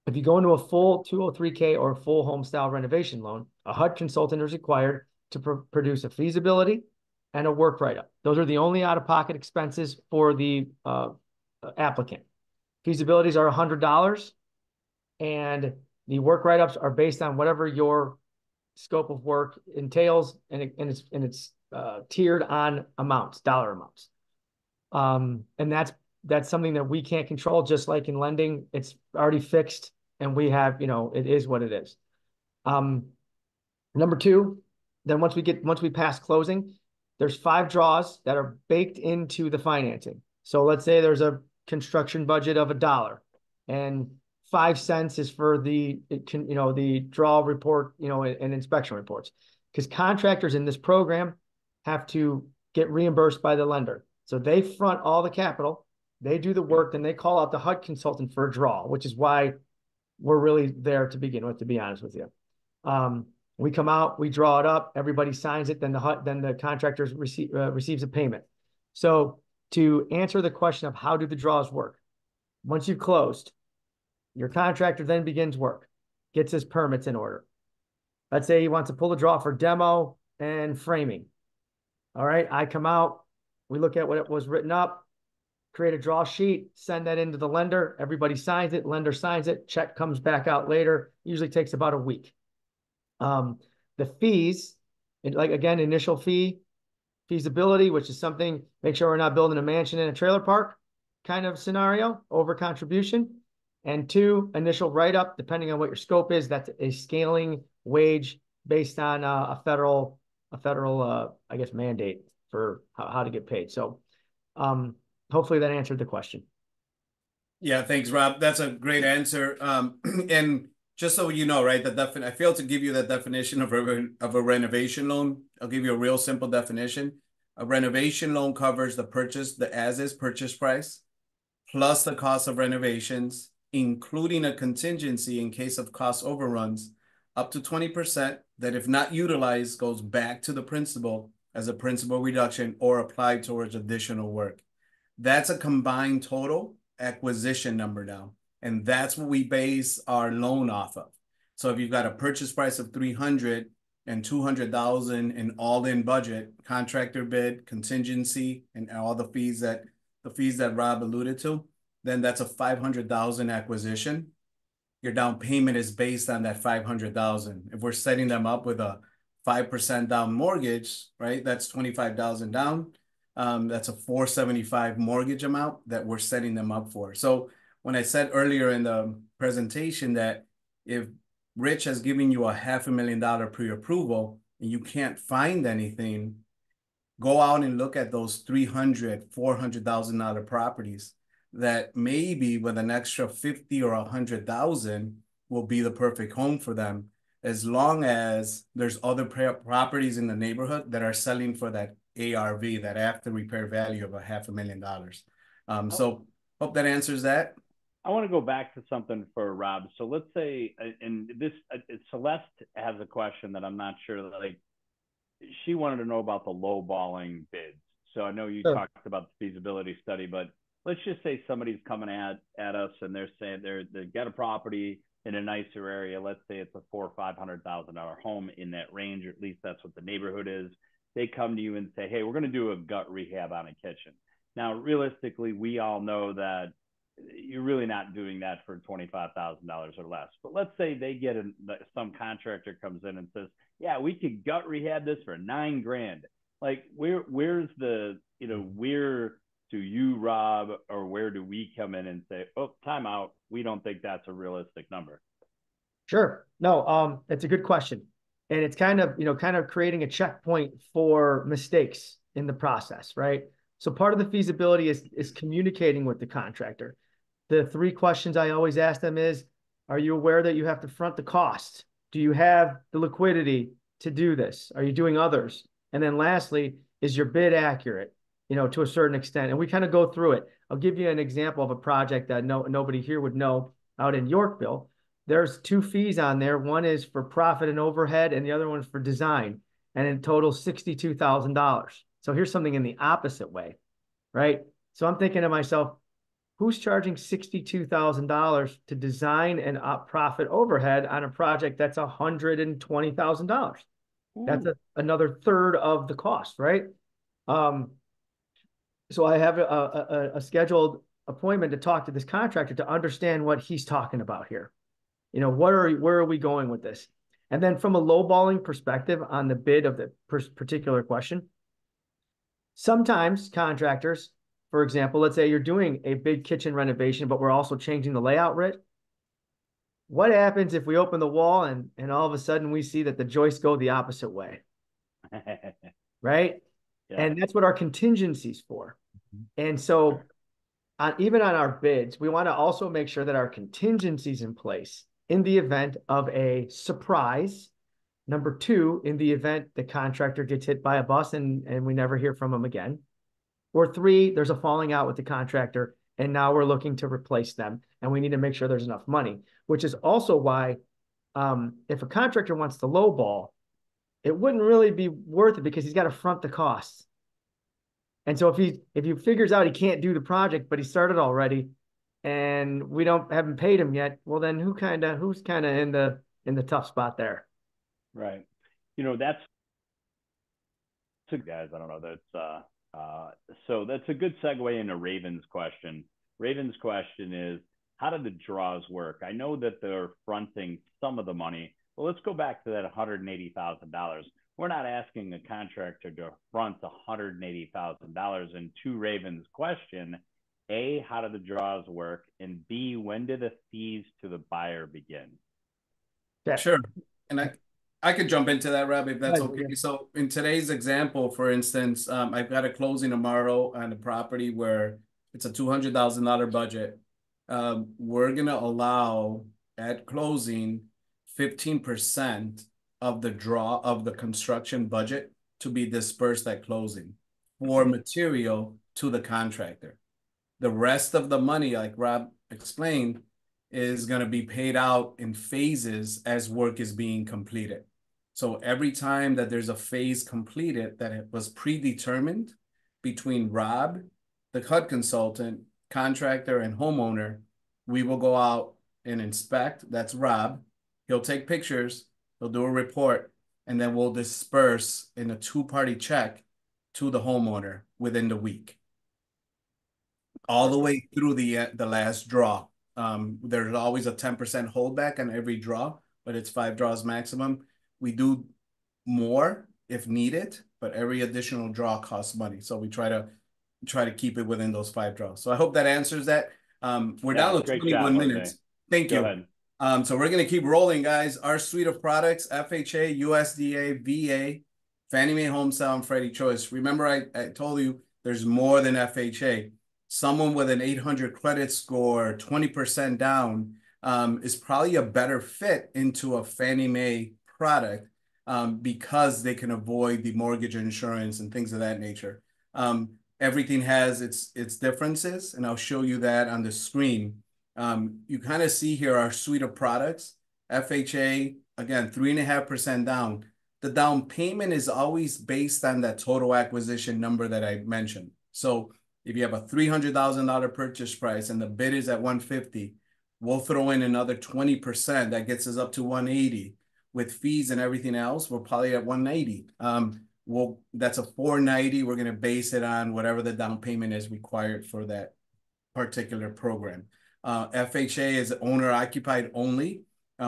[SPEAKER 3] If you go into a full 203K or full home style renovation loan, a HUD consultant is required to produce a feasibility and a work write-up. Those are the only out-of-pocket expenses for the applicant. Feasibilities are $100, and the work write-ups are based on whatever your scope of work entails, and it's tiered on amounts, dollar amounts. And that's something that we can't control. Just like in lending, it's already fixed, and we have, it is what it is. Number two, then once we pass closing, there's 5 draws that are baked into the financing. So let's say there's a construction budget of $1, and 5 cents is for the draw report, and inspection reports, because contractors in this program have to get reimbursed by the lender. So they front all the capital, they do the work, then they call out the HUD consultant for a draw, which is why we're really there to begin with, to be honest with you. We come out, we draw it up, everybody signs it, then the contractor receives a payment. So to answer the question of how do the draws work, once you've closed, your contractor then begins work, gets his permits in order. Let's say he wants to pull a draw for demo and framing. All right, I come out, we look at what it was written up, create a draw sheet, send that into the lender, everybody signs it, lender signs it, check comes back out later, usually takes about a week. The fees, like again, initial fee, feasibility, which is something, make sure we're not building a mansion in a trailer park kind of scenario, over contribution. And 2, initial write-up, depending on what your scope is, that's a scaling wage based on a federal, I guess, mandate for how to get paid. So hopefully that answered the question.
[SPEAKER 1] Yeah, thanks, Rob. That's a great answer. And just so you know, right, I failed to give you the definition of a renovation loan. I'll give you a real simple definition. A renovation loan covers the as-is purchase price, plus the cost of renovations, including a contingency in case of cost overruns, up to 20%, that if not utilized, goes back to the principal as a principal reduction or applied towards additional work. That's a combined total acquisition number now. And that's what we base our loan off of. So if you've got a purchase price of 300 and 200,000 in all-in budget, contractor bid, contingency, and all the fees that Rob alluded to, then that's a 500,000 acquisition. Your down payment is based on that 500,000. If we're setting them up with a 5% down mortgage, right? That's 25,000 down. That's a 475 mortgage amount that we're setting them up for. So when I said earlier in the presentation that if Rich has given you a $500,000 pre-approval and you can't find anything, go out and look at those $300,000, $400,000 properties that maybe with an extra 50 or 100,000 will be the perfect home for them, as long as there's other properties in the neighborhood that are selling for that ARV, that after repair value of a $500,000. So hope that answers that.
[SPEAKER 2] I want to go back to something for Rob. So let's say, and this Celeste has a question that I'm not sure, like, she wanted to know about the lowballing bids. So I know you talked about the feasibility study, but let's just say somebody's coming at us and they're saying they've got a property in a nicer area. Let's say it's a $400,000 or $500,000 home in that range, or at least that's what the neighborhood is. They come to you and say, hey, we're going to do a gut rehab on a kitchen. Now, realistically, we all know that you're really not doing that for $25,000 or less. But let's say they get some contractor comes in and says, yeah, we could gut rehab this for $9,000. Like, where's the, where do you, Rob, or where do we come in and say, oh, time out, we don't think that's a realistic number?
[SPEAKER 3] Sure. No, that's a good question. And it's kind of creating a checkpoint for mistakes in the process, right? So part of the feasibility is communicating with the contractor. The 3 questions I always ask them is, are you aware that you have to front the cost? Do you have the liquidity to do this? Are you doing others? And then lastly, is your bid accurate, to a certain extent? And we kind of go through it. I'll give you an example of a project that nobody here would know out in Yorkville. There's 2 fees on there. One is for profit and overhead, and the other one's for design. And in total, $62,000. So here's something in the opposite way, right? So I'm thinking to myself, who's charging $62,000 to design and profit overhead on a project that's $120,000? That's another third of the cost, right? So I have a scheduled appointment to talk to this contractor to understand what he's talking about here. Where are we going with this? And then from a lowballing perspective on the bid of the particular question, sometimes contractors, for example, let's say you're doing a big kitchen renovation, but we're also changing the layout, Rich. What happens if we open the wall and all of a sudden we see that the joists go the opposite way? Right? Yeah. And that's what our contingency's for. And so even on our bids, we want to also make sure that our contingency's in place in the event of a surprise. Number 2, in the event the contractor gets hit by a bus and we never hear from him again. Or 3, there's a falling out with the contractor and now we're looking to replace them and we need to make sure there's enough money, which is also why if a contractor wants to lowball, it wouldn't really be worth it because he's got to front the costs. And so if he figures out he can't do the project, but he started already and we haven't paid him yet, well then who's kind of in the tough spot there?
[SPEAKER 2] Right. That's guys, I don't know. That's so that's a good segue into Raven's question. Raven's question is, how do the draws work? I know that they're fronting some of the money, Well, let's go back to that $180,000. We're not asking a contractor to front $180,000. And to Raven's question, A, how do the draws work? And B, when do the fees to the buyer begin?
[SPEAKER 1] Sure. And I could jump into that, Rob, if that's
[SPEAKER 3] Right,
[SPEAKER 1] okay.
[SPEAKER 3] yeah.
[SPEAKER 1] So in today's example, for instance, I've got a closing tomorrow on a property where it's a $200,000 budget. We're gonna allow at closing 15% of the draw of the construction budget to be dispersed at closing for material to the contractor. The rest of the money, like Rob explained, is going to be paid out in phases as work is being completed. So every time that there's a phase completed that it was predetermined between Rob, the HUD consultant, contractor, and homeowner, we will go out and inspect. That's Rob. He'll take pictures, he'll do a report, and then we'll disperse in a two-party check to the homeowner within the week, all the way through the last draw. There's always a 10% holdback on every draw, but it's 5 draws maximum. We do more if needed, but every additional draw costs money. So we try to keep it within those 5 draws. So I hope that answers that. We're down to 21 minutes. Thank you. So we're going to keep rolling, guys. Our suite of products: FHA, USDA, VA, Fannie Mae Home Sale, and Freddie Choice. Remember, I told you there's more than FHA. Someone with an 800 credit score, 20% down, is probably a better fit into a Fannie Mae product, because they can avoid the mortgage insurance and things of that nature. Everything has its differences, and I'll show you that on the screen. You kind of see here our suite of products. FHA, again, 3.5% down. The down payment is always based on that total acquisition number that I mentioned. So if you have a $300,000 purchase price and the bid is at 150, we'll throw in another 20%. That gets us up to 180. With fees and everything else, we're probably at 190. That's a 490. We're going to base it on whatever the down payment is required for that particular program. FHA is owner occupied only.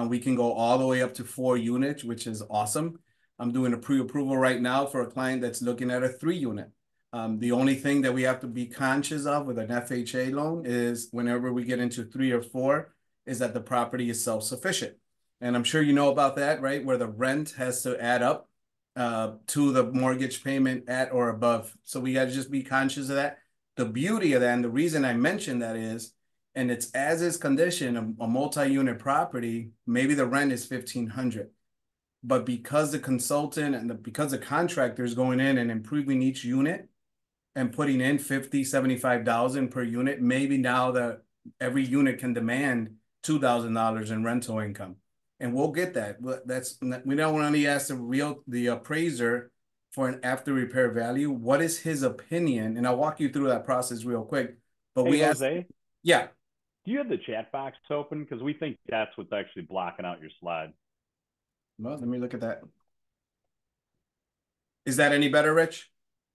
[SPEAKER 1] We can go all the way up to 4 units, which is awesome. I'm doing a pre-approval right now for a client that's looking at a 3-unit. The only thing that we have to be conscious of with an FHA loan is whenever we get into 3 or 4 is that the property is self-sufficient. And I'm sure you know about that, right? Where the rent has to add up to the mortgage payment at or above. So we got to just be conscious of that. The beauty of that, and the reason I mentioned that is, and it's as is condition, a multi-unit property, maybe the rent is $1,500. But because the consultant and because the contractor is going in and improving each unit and putting in $50,000, $75,000 per unit, maybe now every unit can demand $2,000 in rental income. And we'll get that. We don't only ask the appraiser for an after repair value. What is his opinion? And I'll walk you through that process real quick. But
[SPEAKER 2] we ask,
[SPEAKER 1] yeah.
[SPEAKER 2] Do you have the chat box open? Because we think that's what's actually blocking out your slide.
[SPEAKER 1] Well, let me look at that. Is that any better, Rich?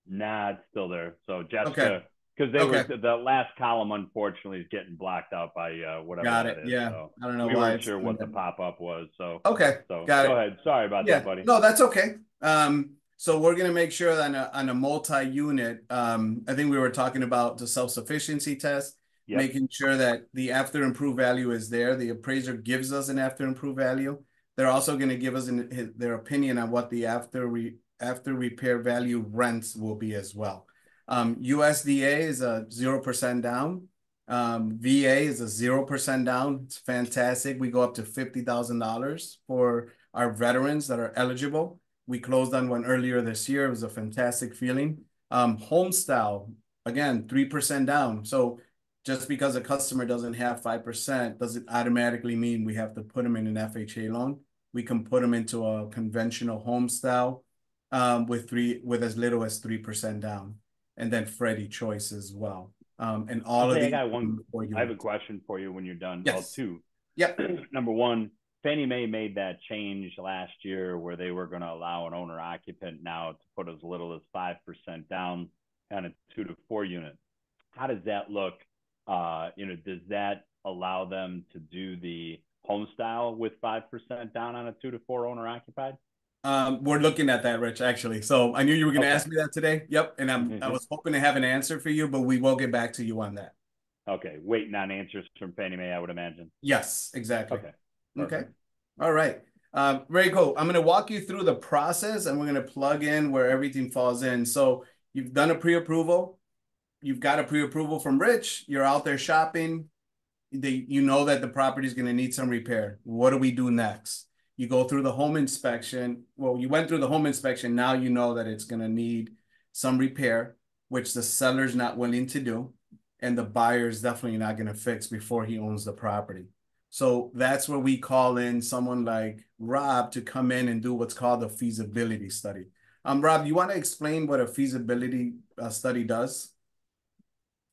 [SPEAKER 2] Nah, it's still there. So Jessica, because the last column, unfortunately, is getting blocked out by whatever.
[SPEAKER 1] Got it.
[SPEAKER 2] That is.
[SPEAKER 1] Yeah.
[SPEAKER 2] So
[SPEAKER 1] I don't know
[SPEAKER 2] we
[SPEAKER 1] why.
[SPEAKER 2] Weren't sure what the pop-up was. So
[SPEAKER 1] got it.
[SPEAKER 2] Go ahead. Sorry about that, buddy.
[SPEAKER 1] No, that's okay. So we're gonna make sure that on a multi-unit, I think we were talking about the self-sufficiency test. Yep. Making sure that the after improved value is there. The appraiser gives us an after improved value. They're also going to give us their opinion on what the after repair value rents will be as well. USDA is a 0% down. VA is a 0% down. It's fantastic. We go up to $50,000 for our veterans that are eligible. We closed on one earlier this year. It was a fantastic feeling. Home style, again, 3% down. So just because a customer doesn't have 5% doesn't automatically mean we have to put them in an FHA loan. We can put them into a conventional home style with as little as 3% down, and then Freddie Choice as well. And all of these.
[SPEAKER 2] I have a question for you when you're done.
[SPEAKER 1] Yes.
[SPEAKER 2] Well, 2.
[SPEAKER 1] Yep.
[SPEAKER 2] Number 1, Fannie Mae made that change last year where they were going to allow an owner occupant now to put as little as 5% down on a 2 to 4 unit. How does that look? Does that allow them to do the home style with 5% down on a 2 to 4 owner occupied?
[SPEAKER 1] We're looking at that, Rich, actually. So I knew you were going to
[SPEAKER 2] Okay.
[SPEAKER 1] ask me that today. Yep. And I was hoping to have an answer for you, but we will get back to you on that.
[SPEAKER 2] Okay. Waiting on answers from Fannie Mae, I would imagine.
[SPEAKER 1] Yes, exactly.
[SPEAKER 2] Okay.
[SPEAKER 1] Okay. All right. Very cool. I'm going to walk you through the process and we're going to plug in where everything falls in. So you've done a pre-approval. You've got a pre-approval from Rich. You're out there shopping. You know that the property is going to need some repair. What do we do next? You go through the home inspection. Well, you went through the home inspection. Now you know that it's going to need some repair, which the seller's not willing to do. And the buyer is definitely not going to fix before he owns the property. So that's where we call in someone like Rob to come in and do what's called a feasibility study. Rob, you want to explain what a feasibility study does?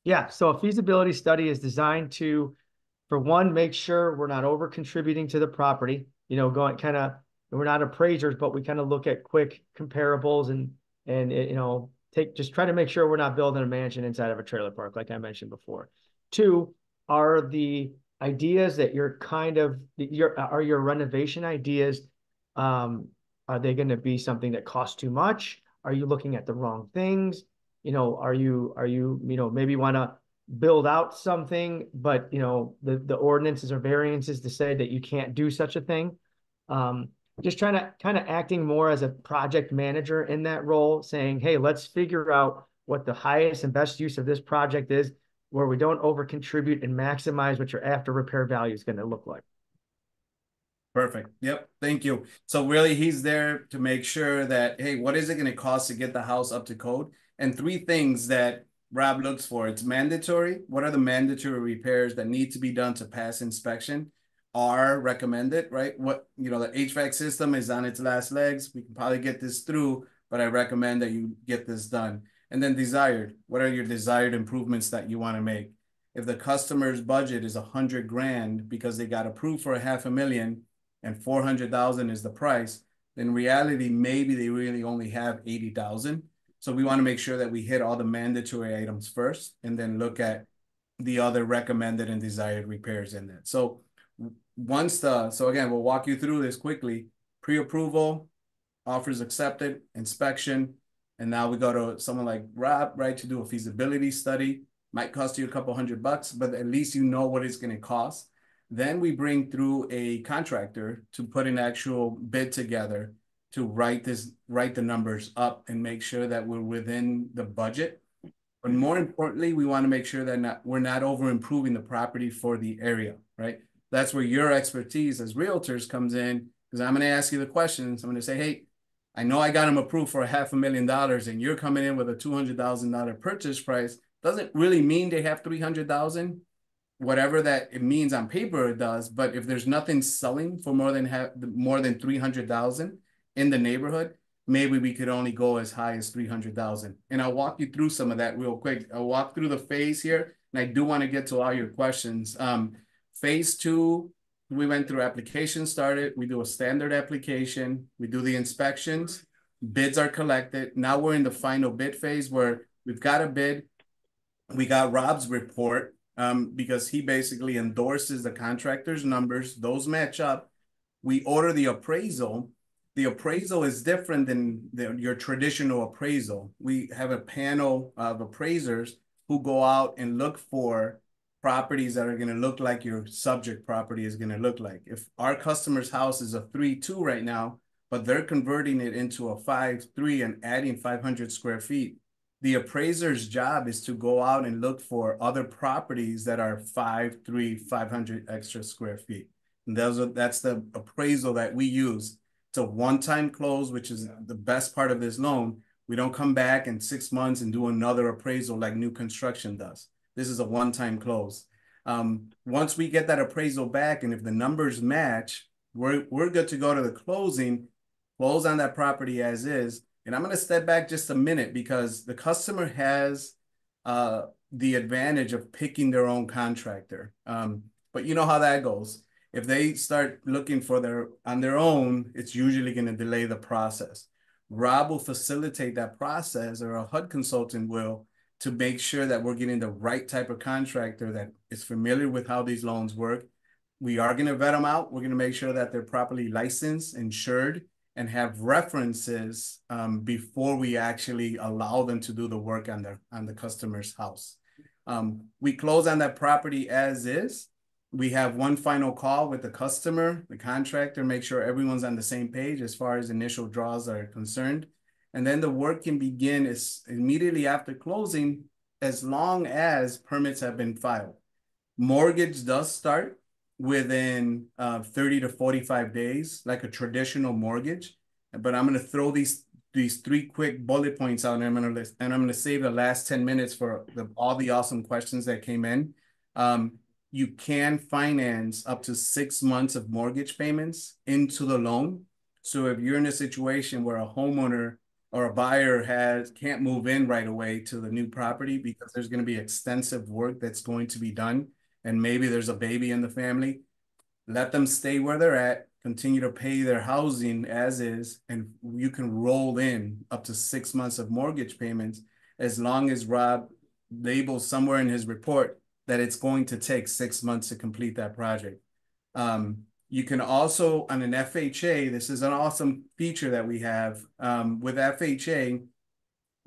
[SPEAKER 3] Yeah, so a feasibility study is designed to, for one, make sure we're not over contributing to the property. You know, going kind of, we're not appraisers, but we kind of look at quick comparables and you know, just try to make sure we're not building a mansion inside of a trailer park, like I mentioned before. Two, are the ideas that you're kind of your renovation ideas, are they going to be something that costs too much? Are you looking at the wrong things? You know, are you you know, maybe want to build out something, but you know, the ordinances or variances to say that you can't do such a thing. Just trying to kind of acting more as a project manager in that role, saying, hey, let's figure out what the highest and best use of this project is, where we don't over contribute and maximize what your after repair value is going to look like.
[SPEAKER 1] Perfect. Yep. Thank you. So really he's there to make sure that, hey, what is it going to cost to get the house up to code? And three things that Rob looks for. It's mandatory. What are the mandatory repairs that need to be done to pass inspection? Are recommended, right? What, you know, the HVAC system is on its last legs. We can probably get this through, but I recommend that you get this done. And then desired. What are your desired improvements that you want to make? If the customer's budget is $100,000 because they got approved for $500,000 and 400,000 is the price, in reality, maybe they really only have 80,000. So we want to make sure that we hit all the mandatory items first and then look at the other recommended and desired repairs in that. So so again, we'll walk you through this quickly. Pre-approval, offers accepted, inspection, and now we go to someone like Rob, right, to do a feasibility study. Might cost you a couple $100, but at least you know what it's going to cost. Then we bring through a contractor to put an actual bid together to write the numbers up and make sure that we're within the budget. But more importantly, we want to make sure that we're not over improving the property for the area, right? That's where your expertise as realtors comes in, because I'm going to ask you the questions. I'm going to say, hey, I know I got them approved for $500,000 and you're coming in with a $200,000 purchase price. Doesn't really mean they have 300,000. Whatever that it means on paper, it does. But if there's nothing selling for more than 300,000 in the neighborhood, maybe we could only go as high as 300,000. And I'll walk you through some of that real quick. I'll walk through the phase here, and I do want to get to all your questions. Phase two, we went through application started. We do a standard application. We do the inspections. Bids are collected. Now we're in the final bid phase where we've got a bid. We got Rob's report. Because he basically endorses the contractor's numbers. Those match up. We order the appraisal. The appraisal is different than your traditional appraisal. We have a panel of appraisers who go out and look for properties that are going to look like your subject property is going to look like. If our customer's house is a 3.2 right now, but they're converting it into a 5.3 and adding 500 square feet, the appraiser's job is to go out and look for other properties that are 5.3, 500 extra square feet. And that's the appraisal that we use. It's a one-time close, which is the best part of this loan. We don't come back in 6 months and do another appraisal like new construction does. This is a one-time close. Once we get that appraisal back, and if the numbers match, we're good to go to the closing, close on that property as is. And I'm going to step back just a minute because the customer has the advantage of picking their own contractor. But you know how that goes. If they start looking on their own, it's usually going to delay the process. Rob will facilitate that process, or a HUD consultant will, to make sure that we're getting the right type of contractor that is familiar with how these loans work, We are going to vet them out. We're going to make sure that they're properly licensed, insured, and have references before we actually allow them to do the work on the customer's house. We close on that property as is. We have one final call with the customer, the contractor, make sure everyone's on the same page as far as initial draws are concerned. And then the work can begin immediately after closing, as long as permits have been filed. Mortgage does start within 30 to 45 days, like a traditional mortgage. But I'm going to throw these three quick bullet points out, and I'm going to save the last 10 minutes for all the awesome questions that came in. You can finance up to 6 months of mortgage payments into the loan. So if you're in a situation where a homeowner or a buyer can't move in right away to the new property because there's going to be extensive work that's going to be done, and maybe there's a baby in the family, let them stay where they're at, continue to pay their housing as is, and you can roll in up to 6 months of mortgage payments, as long as Rob labels somewhere in his report that it's going to take 6 months to complete that project. You can also, on an FHA, this is an awesome feature that we have. With FHA,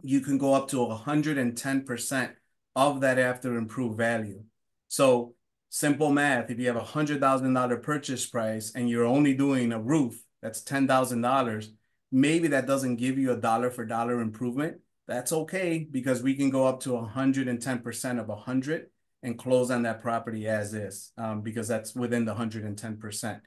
[SPEAKER 1] you can go up to 110% of that after improved value. So simple math, if you have a $100,000 purchase price and you're only doing a roof, that's $10,000. Maybe that doesn't give you a dollar for dollar improvement. That's okay, because we can go up to 110% of 100 and close on that property as is, because that's within the 110%.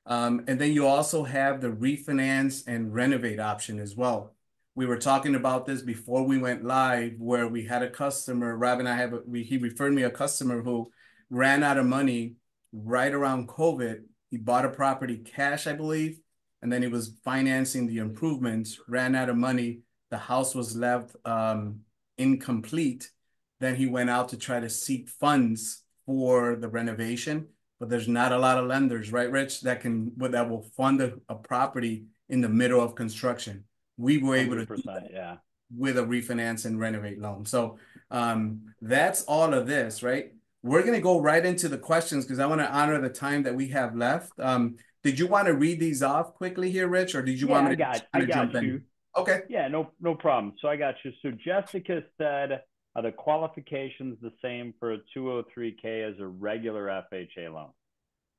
[SPEAKER 1] And then you also have the refinance and renovate option as well. We were talking about this before we went live, where we had a customer, Rob and I he referred me a customer who ran out of money right around COVID. He bought a property cash, I believe, and then he was financing the improvements, ran out of money. The house was left incomplete. Then he went out to try to seek funds for the renovation, but there's not a lot of lenders, right, Rich, that will fund a property in the middle of construction. We were able to do that,
[SPEAKER 2] yeah,
[SPEAKER 1] with a refinance and renovate loan. So that's all of this, right? We're going to go right into the questions because I want to honor the time that we have left. Did you want to read these off quickly here, Rich, or did you want me to jump in? Okay.
[SPEAKER 2] Yeah, no problem. So I got you. So Jessica said, are the qualifications the same for a 203K as a regular FHA loan?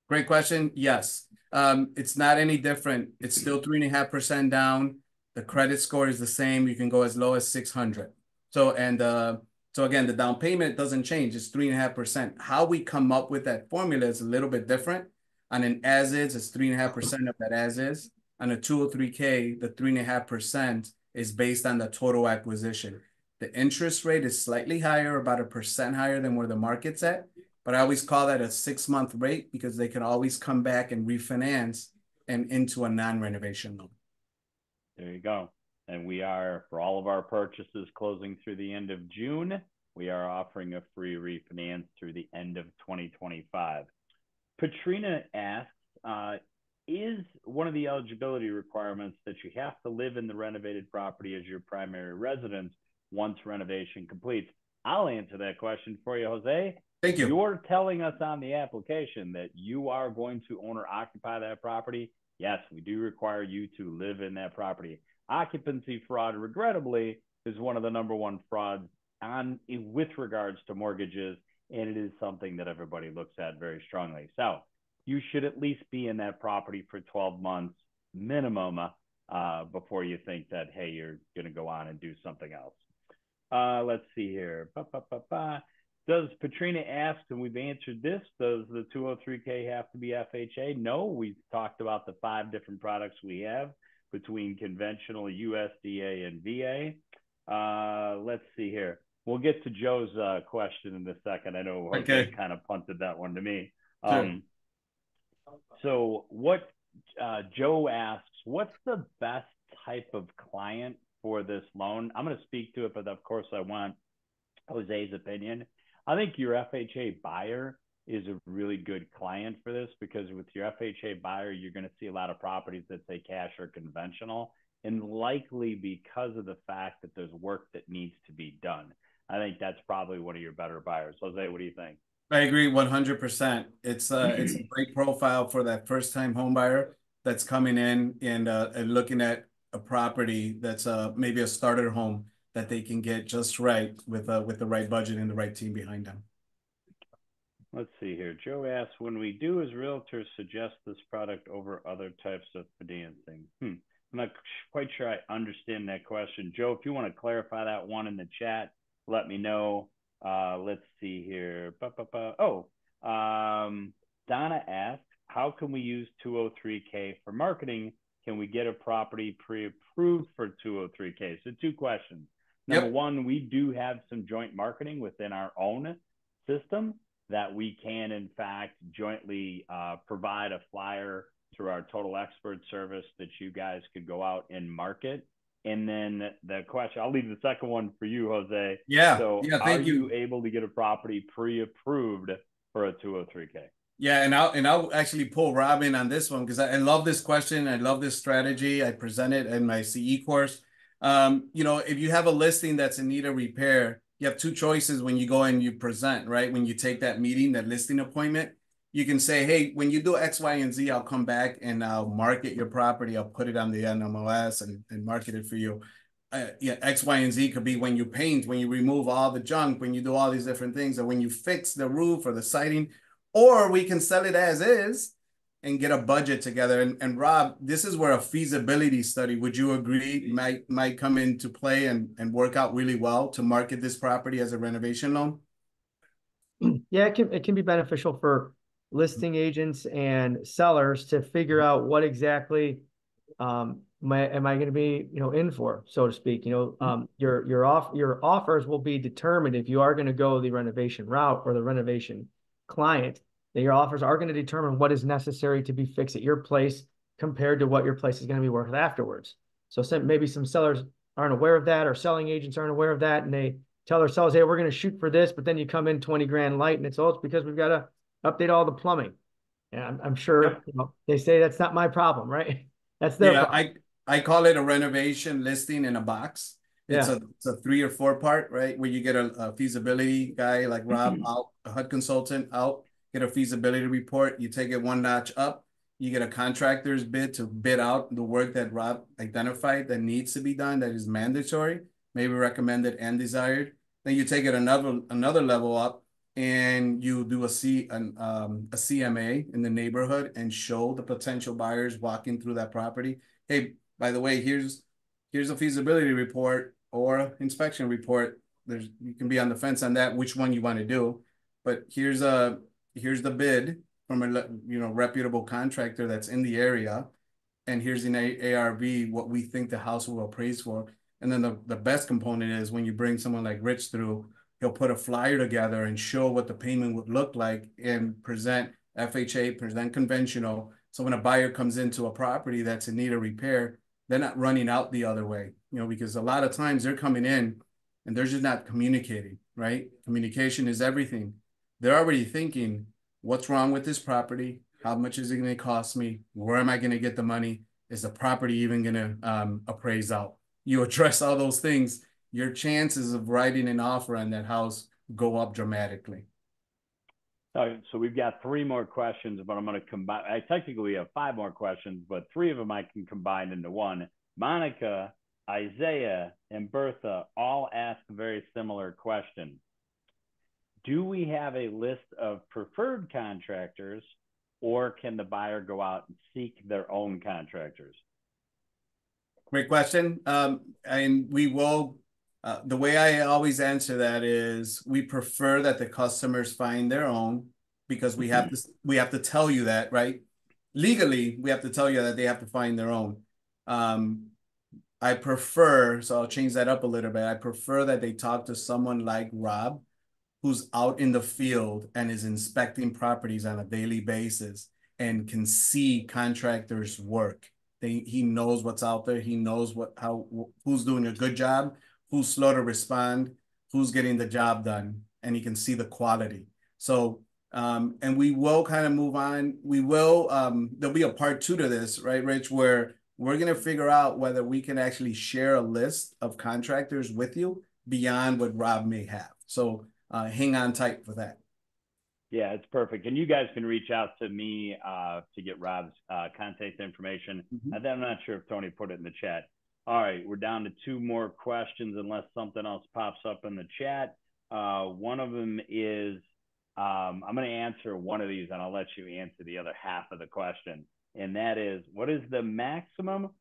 [SPEAKER 1] Great question. Yes. It's not any different. It's still 3.5% down. The credit score is the same. You can go as low as 600. So again, the down payment doesn't change. It's 3.5%. How we come up with that formula is a little bit different. On an as is, it's 3.5% of that as is. On a 203K, the 3.5% is based on the total acquisition. The interest rate is slightly higher, about 1% higher than where the market's at. But I always call that a 6-month rate because they can always come back and refinance and into a non-renovation loan.
[SPEAKER 2] There you go. And we are, for all of our purchases closing through the end of June, we are offering a free refinance through the end of 2025. Patrina asks, is one of the eligibility requirements that you have to live in the renovated property as your primary residence once renovation completes? I'll answer that question for you, Jose.
[SPEAKER 1] Thank you.
[SPEAKER 2] You're telling us on the application that you are going to own or occupy that property. Yes, we do require you to live in that property. Occupancy fraud, regrettably, is one of the number one frauds with regards to mortgages, and it is something that everybody looks at very strongly. So you should at least be in that property for 12 months minimum before you think that, hey, you're going to go on and do something else. Let's see here. Does Patrina ask, and we've answered this, does the 203K have to be FHA? No, we've talked about the 5 different products we have between conventional, USDA, and VA. Let's see here. We'll get to Joe's question in a second. I know Jose kind of punted that one to me.
[SPEAKER 1] Sure.
[SPEAKER 2] So what Joe asks, what's the best type of client for this loan? I'm going to speak to it, but of course I want Jose's opinion. I think your FHA buyer is a really good client for this, because with your FHA buyer, you're going to see a lot of properties that say cash or conventional, and likely because of the fact that there's work that needs to be done. I think that's probably one of your better buyers. Jose, what do you think?
[SPEAKER 1] I agree 100%. It's a great profile for that first time home buyer that's coming in and looking at a property that's maybe a starter home that they can get just right with the right budget and the right team behind them.
[SPEAKER 2] Let's see here. Joe asks, when we do as realtors suggest this product over other types of financing? I'm not quite sure I understand that question. Joe, if you want to clarify that one in the chat, let me know. Let's see here. Donna asked, how can we use 203K for marketing? Can we get a property pre-approved for 203K? So 2 questions. Number one, we do have some joint marketing within our own system that we can, in fact, jointly provide a flyer through our Total Expert service that you guys could go out and market. And then the question, I'll leave the second one for you, Jose.
[SPEAKER 1] Yeah.
[SPEAKER 2] So
[SPEAKER 1] yeah,
[SPEAKER 2] are you able to get a property pre-approved for a 203K?
[SPEAKER 1] Yeah, and I'll actually pull Rob in on this one because I love this question. I love this strategy. I present it in my CE course. You know, if you have a listing that's in need of repair, you have 2 choices when you go and you present, right? When you take that meeting, that listing appointment, you can say, hey, when you do X, Y, and Z, I'll come back and I'll market your property. I'll put it on the NMLS and market it for you. Yeah, X, Y, and Z could be when you paint, when you remove all the junk, when you do all these different things, or when you fix the roof or the siding, or we can sell it as is and get a budget together. And Rob, this is where a feasibility study, would you agree, might come into play and work out really well to market this property as a renovation loan?
[SPEAKER 3] Yeah, it can be beneficial for listing agents and sellers to figure out what exactly am I going to be, in for, so to speak. Your offers will be determined if you are going to go the renovation route or the renovation client. That your offers are going to determine what is necessary to be fixed at your place compared to what your place is going to be worth afterwards. So maybe some sellers aren't aware of that, or selling agents aren't aware of that, and they tell their sellers, hey, we're going to shoot for this, but then you come in 20 grand light, and it's because we've got to update all the plumbing. And I'm sure they say that's not my problem, right? That's their problem.
[SPEAKER 1] I call it a renovation listing in a box. It's a 3 or 4 part, right? Where you get a feasibility guy like Rob out, a HUD consultant out, get a feasibility report. You take it 1 notch up. You get a contractor's bid to bid out the work that Rob identified that needs to be done, that is mandatory, maybe recommended and desired. Then you take it another level up and you do a CMA in the neighborhood and show the potential buyers walking through that property. Hey, by the way, here's a feasibility report or inspection report. You can be on the fence on that, which one you want to do, but here's the bid from a reputable contractor that's in the area, and here's an ARV what we think the house will appraise for. And then the best component is when you bring someone like Rich through, he'll put a flyer together and show what the payment would look like and present FHA, present conventional. So when a buyer comes into a property that's in need of repair, they're not running out the other way, because a lot of times they're coming in and they're just not communicating, right? Communication is everything. They're already thinking, what's wrong with this property? How much is it going to cost me? Where am I going to get the money? Is the property even going to appraise out? You address all those things, your chances of writing an offer on that house go up dramatically.
[SPEAKER 2] So we've got 3 more questions, but I'm going to combine. I technically have 5 more questions, but 3 of them I can combine into one. Monica, Isaiah, and Bertha all ask a very similar question. Do we have a list of preferred contractors, or can the buyer go out and seek their own contractors?
[SPEAKER 1] Great question. And we will, the way I always answer that is we prefer that the customers find their own, because we have to tell you that, right? Legally, we have to tell you that they have to find their own. I prefer, so I'll change that up a little bit. I prefer that they talk to someone like Rob, who's out in the field and is inspecting properties on a daily basis and can see contractors' work. He knows what's out there. He knows who's doing a good job, who's slow to respond, who's getting the job done, and he can see the quality. So, and we will kind of move on. There'll be a part 2 to this, right, Rich, where we're going to figure out whether we can actually share a list of contractors with you beyond what Rob may have. So hang on tight for that.
[SPEAKER 2] Yeah, it's perfect. And you guys can reach out to me to get Rob's contact information.
[SPEAKER 1] Mhm.
[SPEAKER 2] And then I'm not sure if Tony put it in the chat. All right, we're down to 2 more questions unless something else pops up in the chat. One of them is, I'm going to answer one of these and I'll let you answer the other half of the question. And that is, what is the maximum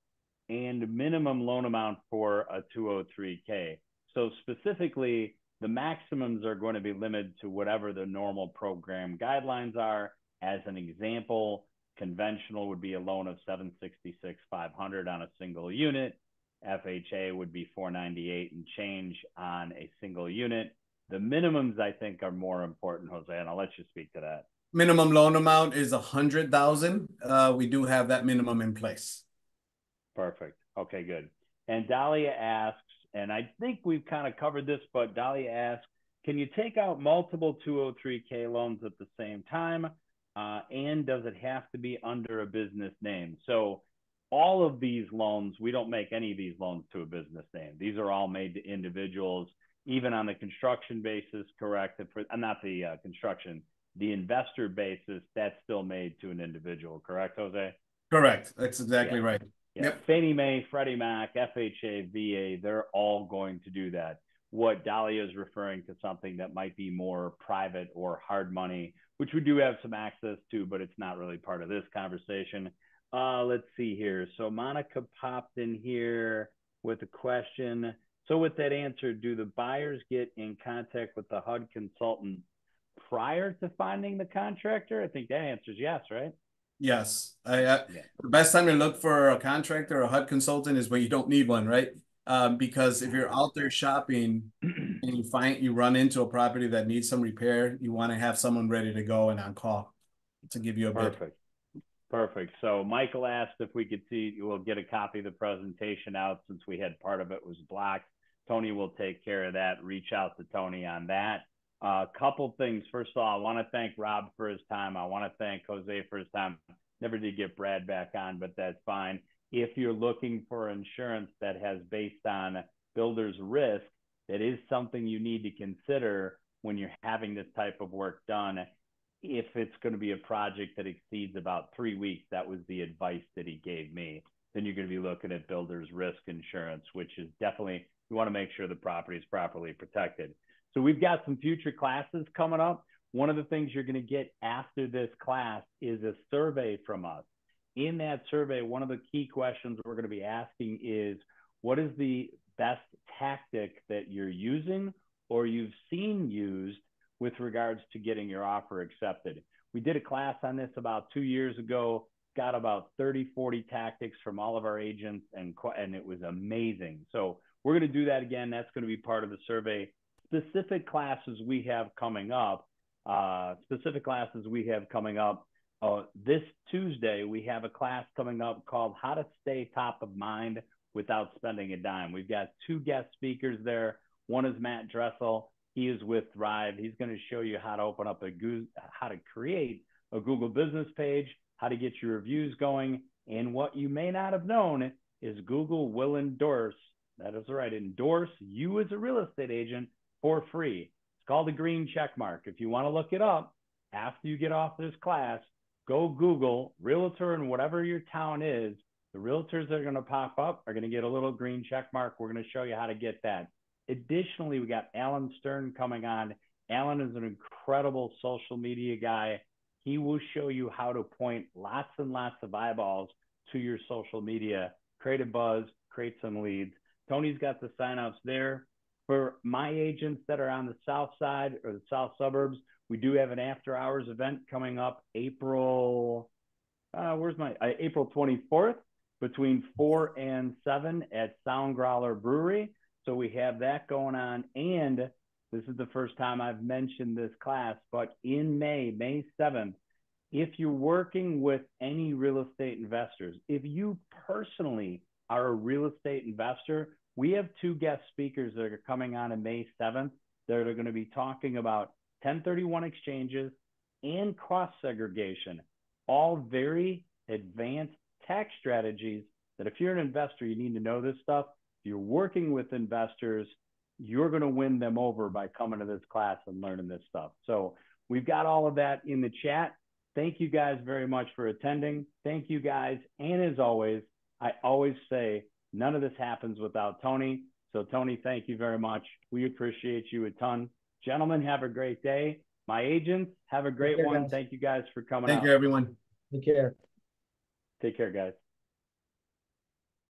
[SPEAKER 2] and minimum loan amount for a 203K? So specifically, the maximums are going to be limited to whatever the normal program guidelines are. As an example, conventional would be a loan of 766,500 on a single unit. FHA would be 498 and change on a single unit. The minimums, I think, are more important, Jose, and I'll let you speak to that.
[SPEAKER 1] Minimum loan amount is 100,000. We do have that minimum in place.
[SPEAKER 2] Perfect. Okay, good. And Dahlia asks, and I think we've kind of covered this, but Dahlia asks, can you take out multiple 203K loans at the same time? And does it have to be under a business name? So all of these loans, we don't make any of these loans to a business name. These are all made to individuals, even on the construction basis, correct? Not the construction, the investor basis, that's still made to an individual, correct, Jose?
[SPEAKER 1] Correct. That's exactly right.
[SPEAKER 2] Yeah.
[SPEAKER 1] Yep.
[SPEAKER 2] Fannie Mae, Freddie Mac, FHA, VA, they're all going to do that. What Dahlia is referring to something that might be more private or hard money, which we do have some access to, but it's not really part of this conversation. Let's see here. So Monica popped in here with a question. So with that answer, do the buyers get in contact with the HUD consultant prior to finding the contractor? I think that answer is yes, right?
[SPEAKER 1] Yes. The best time to look for a contractor or a HUD consultant is when you don't need one, right? Because if you're out there shopping and you run into a property that needs some repair, you want to have someone ready to go and on call to give you a bid.
[SPEAKER 2] Perfect. So Michael asked if we could see, we'll get a copy of the presentation out since we had part of it was blocked. Tony will take care of that. Reach out to Tony on that. A couple things. First of all, I want to thank Rob for his time. I want to thank Jose for his time. Never did get Brad back on, but that's fine. If you're looking for insurance that has based on builder's risk, that is something you need to consider when you're having this type of work done. If it's going to be a project that exceeds about 3 weeks, that was the advice that he gave me, then you're going to be looking at builder's risk insurance, which is definitely, you want to make sure the property is properly protected. So we've got some future classes coming up. One of the things you're going to get after this class is a survey from us. In that survey, one of the key questions we're going to be asking is, what is the best tactic that you're using or you've seen used with regards to getting your offer accepted? We did a class on this about 2 years ago, got about 30, 40 tactics from all of our agents, and it was amazing. So we're going to do that again. That's going to be part of the survey. Specific classes we have coming up, this Tuesday, we have a class coming up called How to Stay Top of Mind Without Spending a Dime. We've got 2 guest speakers there. One is Matt Dressel. He is with Thrive. He's going to show you how to open up how to create a Google business page, how to get your reviews going. And what you may not have known is Google will endorse, that is right, endorse you as a real estate agent for free. It's called a green check mark. If you want to look it up after you get off this class, go Google realtor in whatever your town is. The realtors that are going to pop up are going to get a little green check mark. We're going to show you how to get that. Additionally, we got Alan Stern coming on. Alan is an incredible social media guy. He will show you how to point lots and lots of eyeballs to your social media, create a buzz, create some leads. Tony's got the signups there. For my agents that are on the south side or the south suburbs, we do have an after hours event coming up April 24th between 4 and 7 at Sound Growler Brewery. So we have that going on. And this is the first time I've mentioned this class, but in May 7th, if you're working with any real estate investors, if you personally are a real estate investor, we have 2 guest speakers that are coming on May 7th that are going to be talking about 1031 exchanges and cost segregation, all very advanced tax strategies that if you're an investor, you need to know this stuff. If you're working with investors, you're going to win them over by coming to this class and learning this stuff. So we've got all of that in the chat. Thank you guys very much for attending. Thank you guys. And as always, I always say none of this happens without Tony. So Tony, thank you very much. We appreciate you a ton. Gentlemen, have a great day. My agents, have a great one.
[SPEAKER 3] Guys.
[SPEAKER 2] Thank you guys for coming out.
[SPEAKER 1] Thank you, everyone.
[SPEAKER 3] Take care.
[SPEAKER 2] Take care, guys.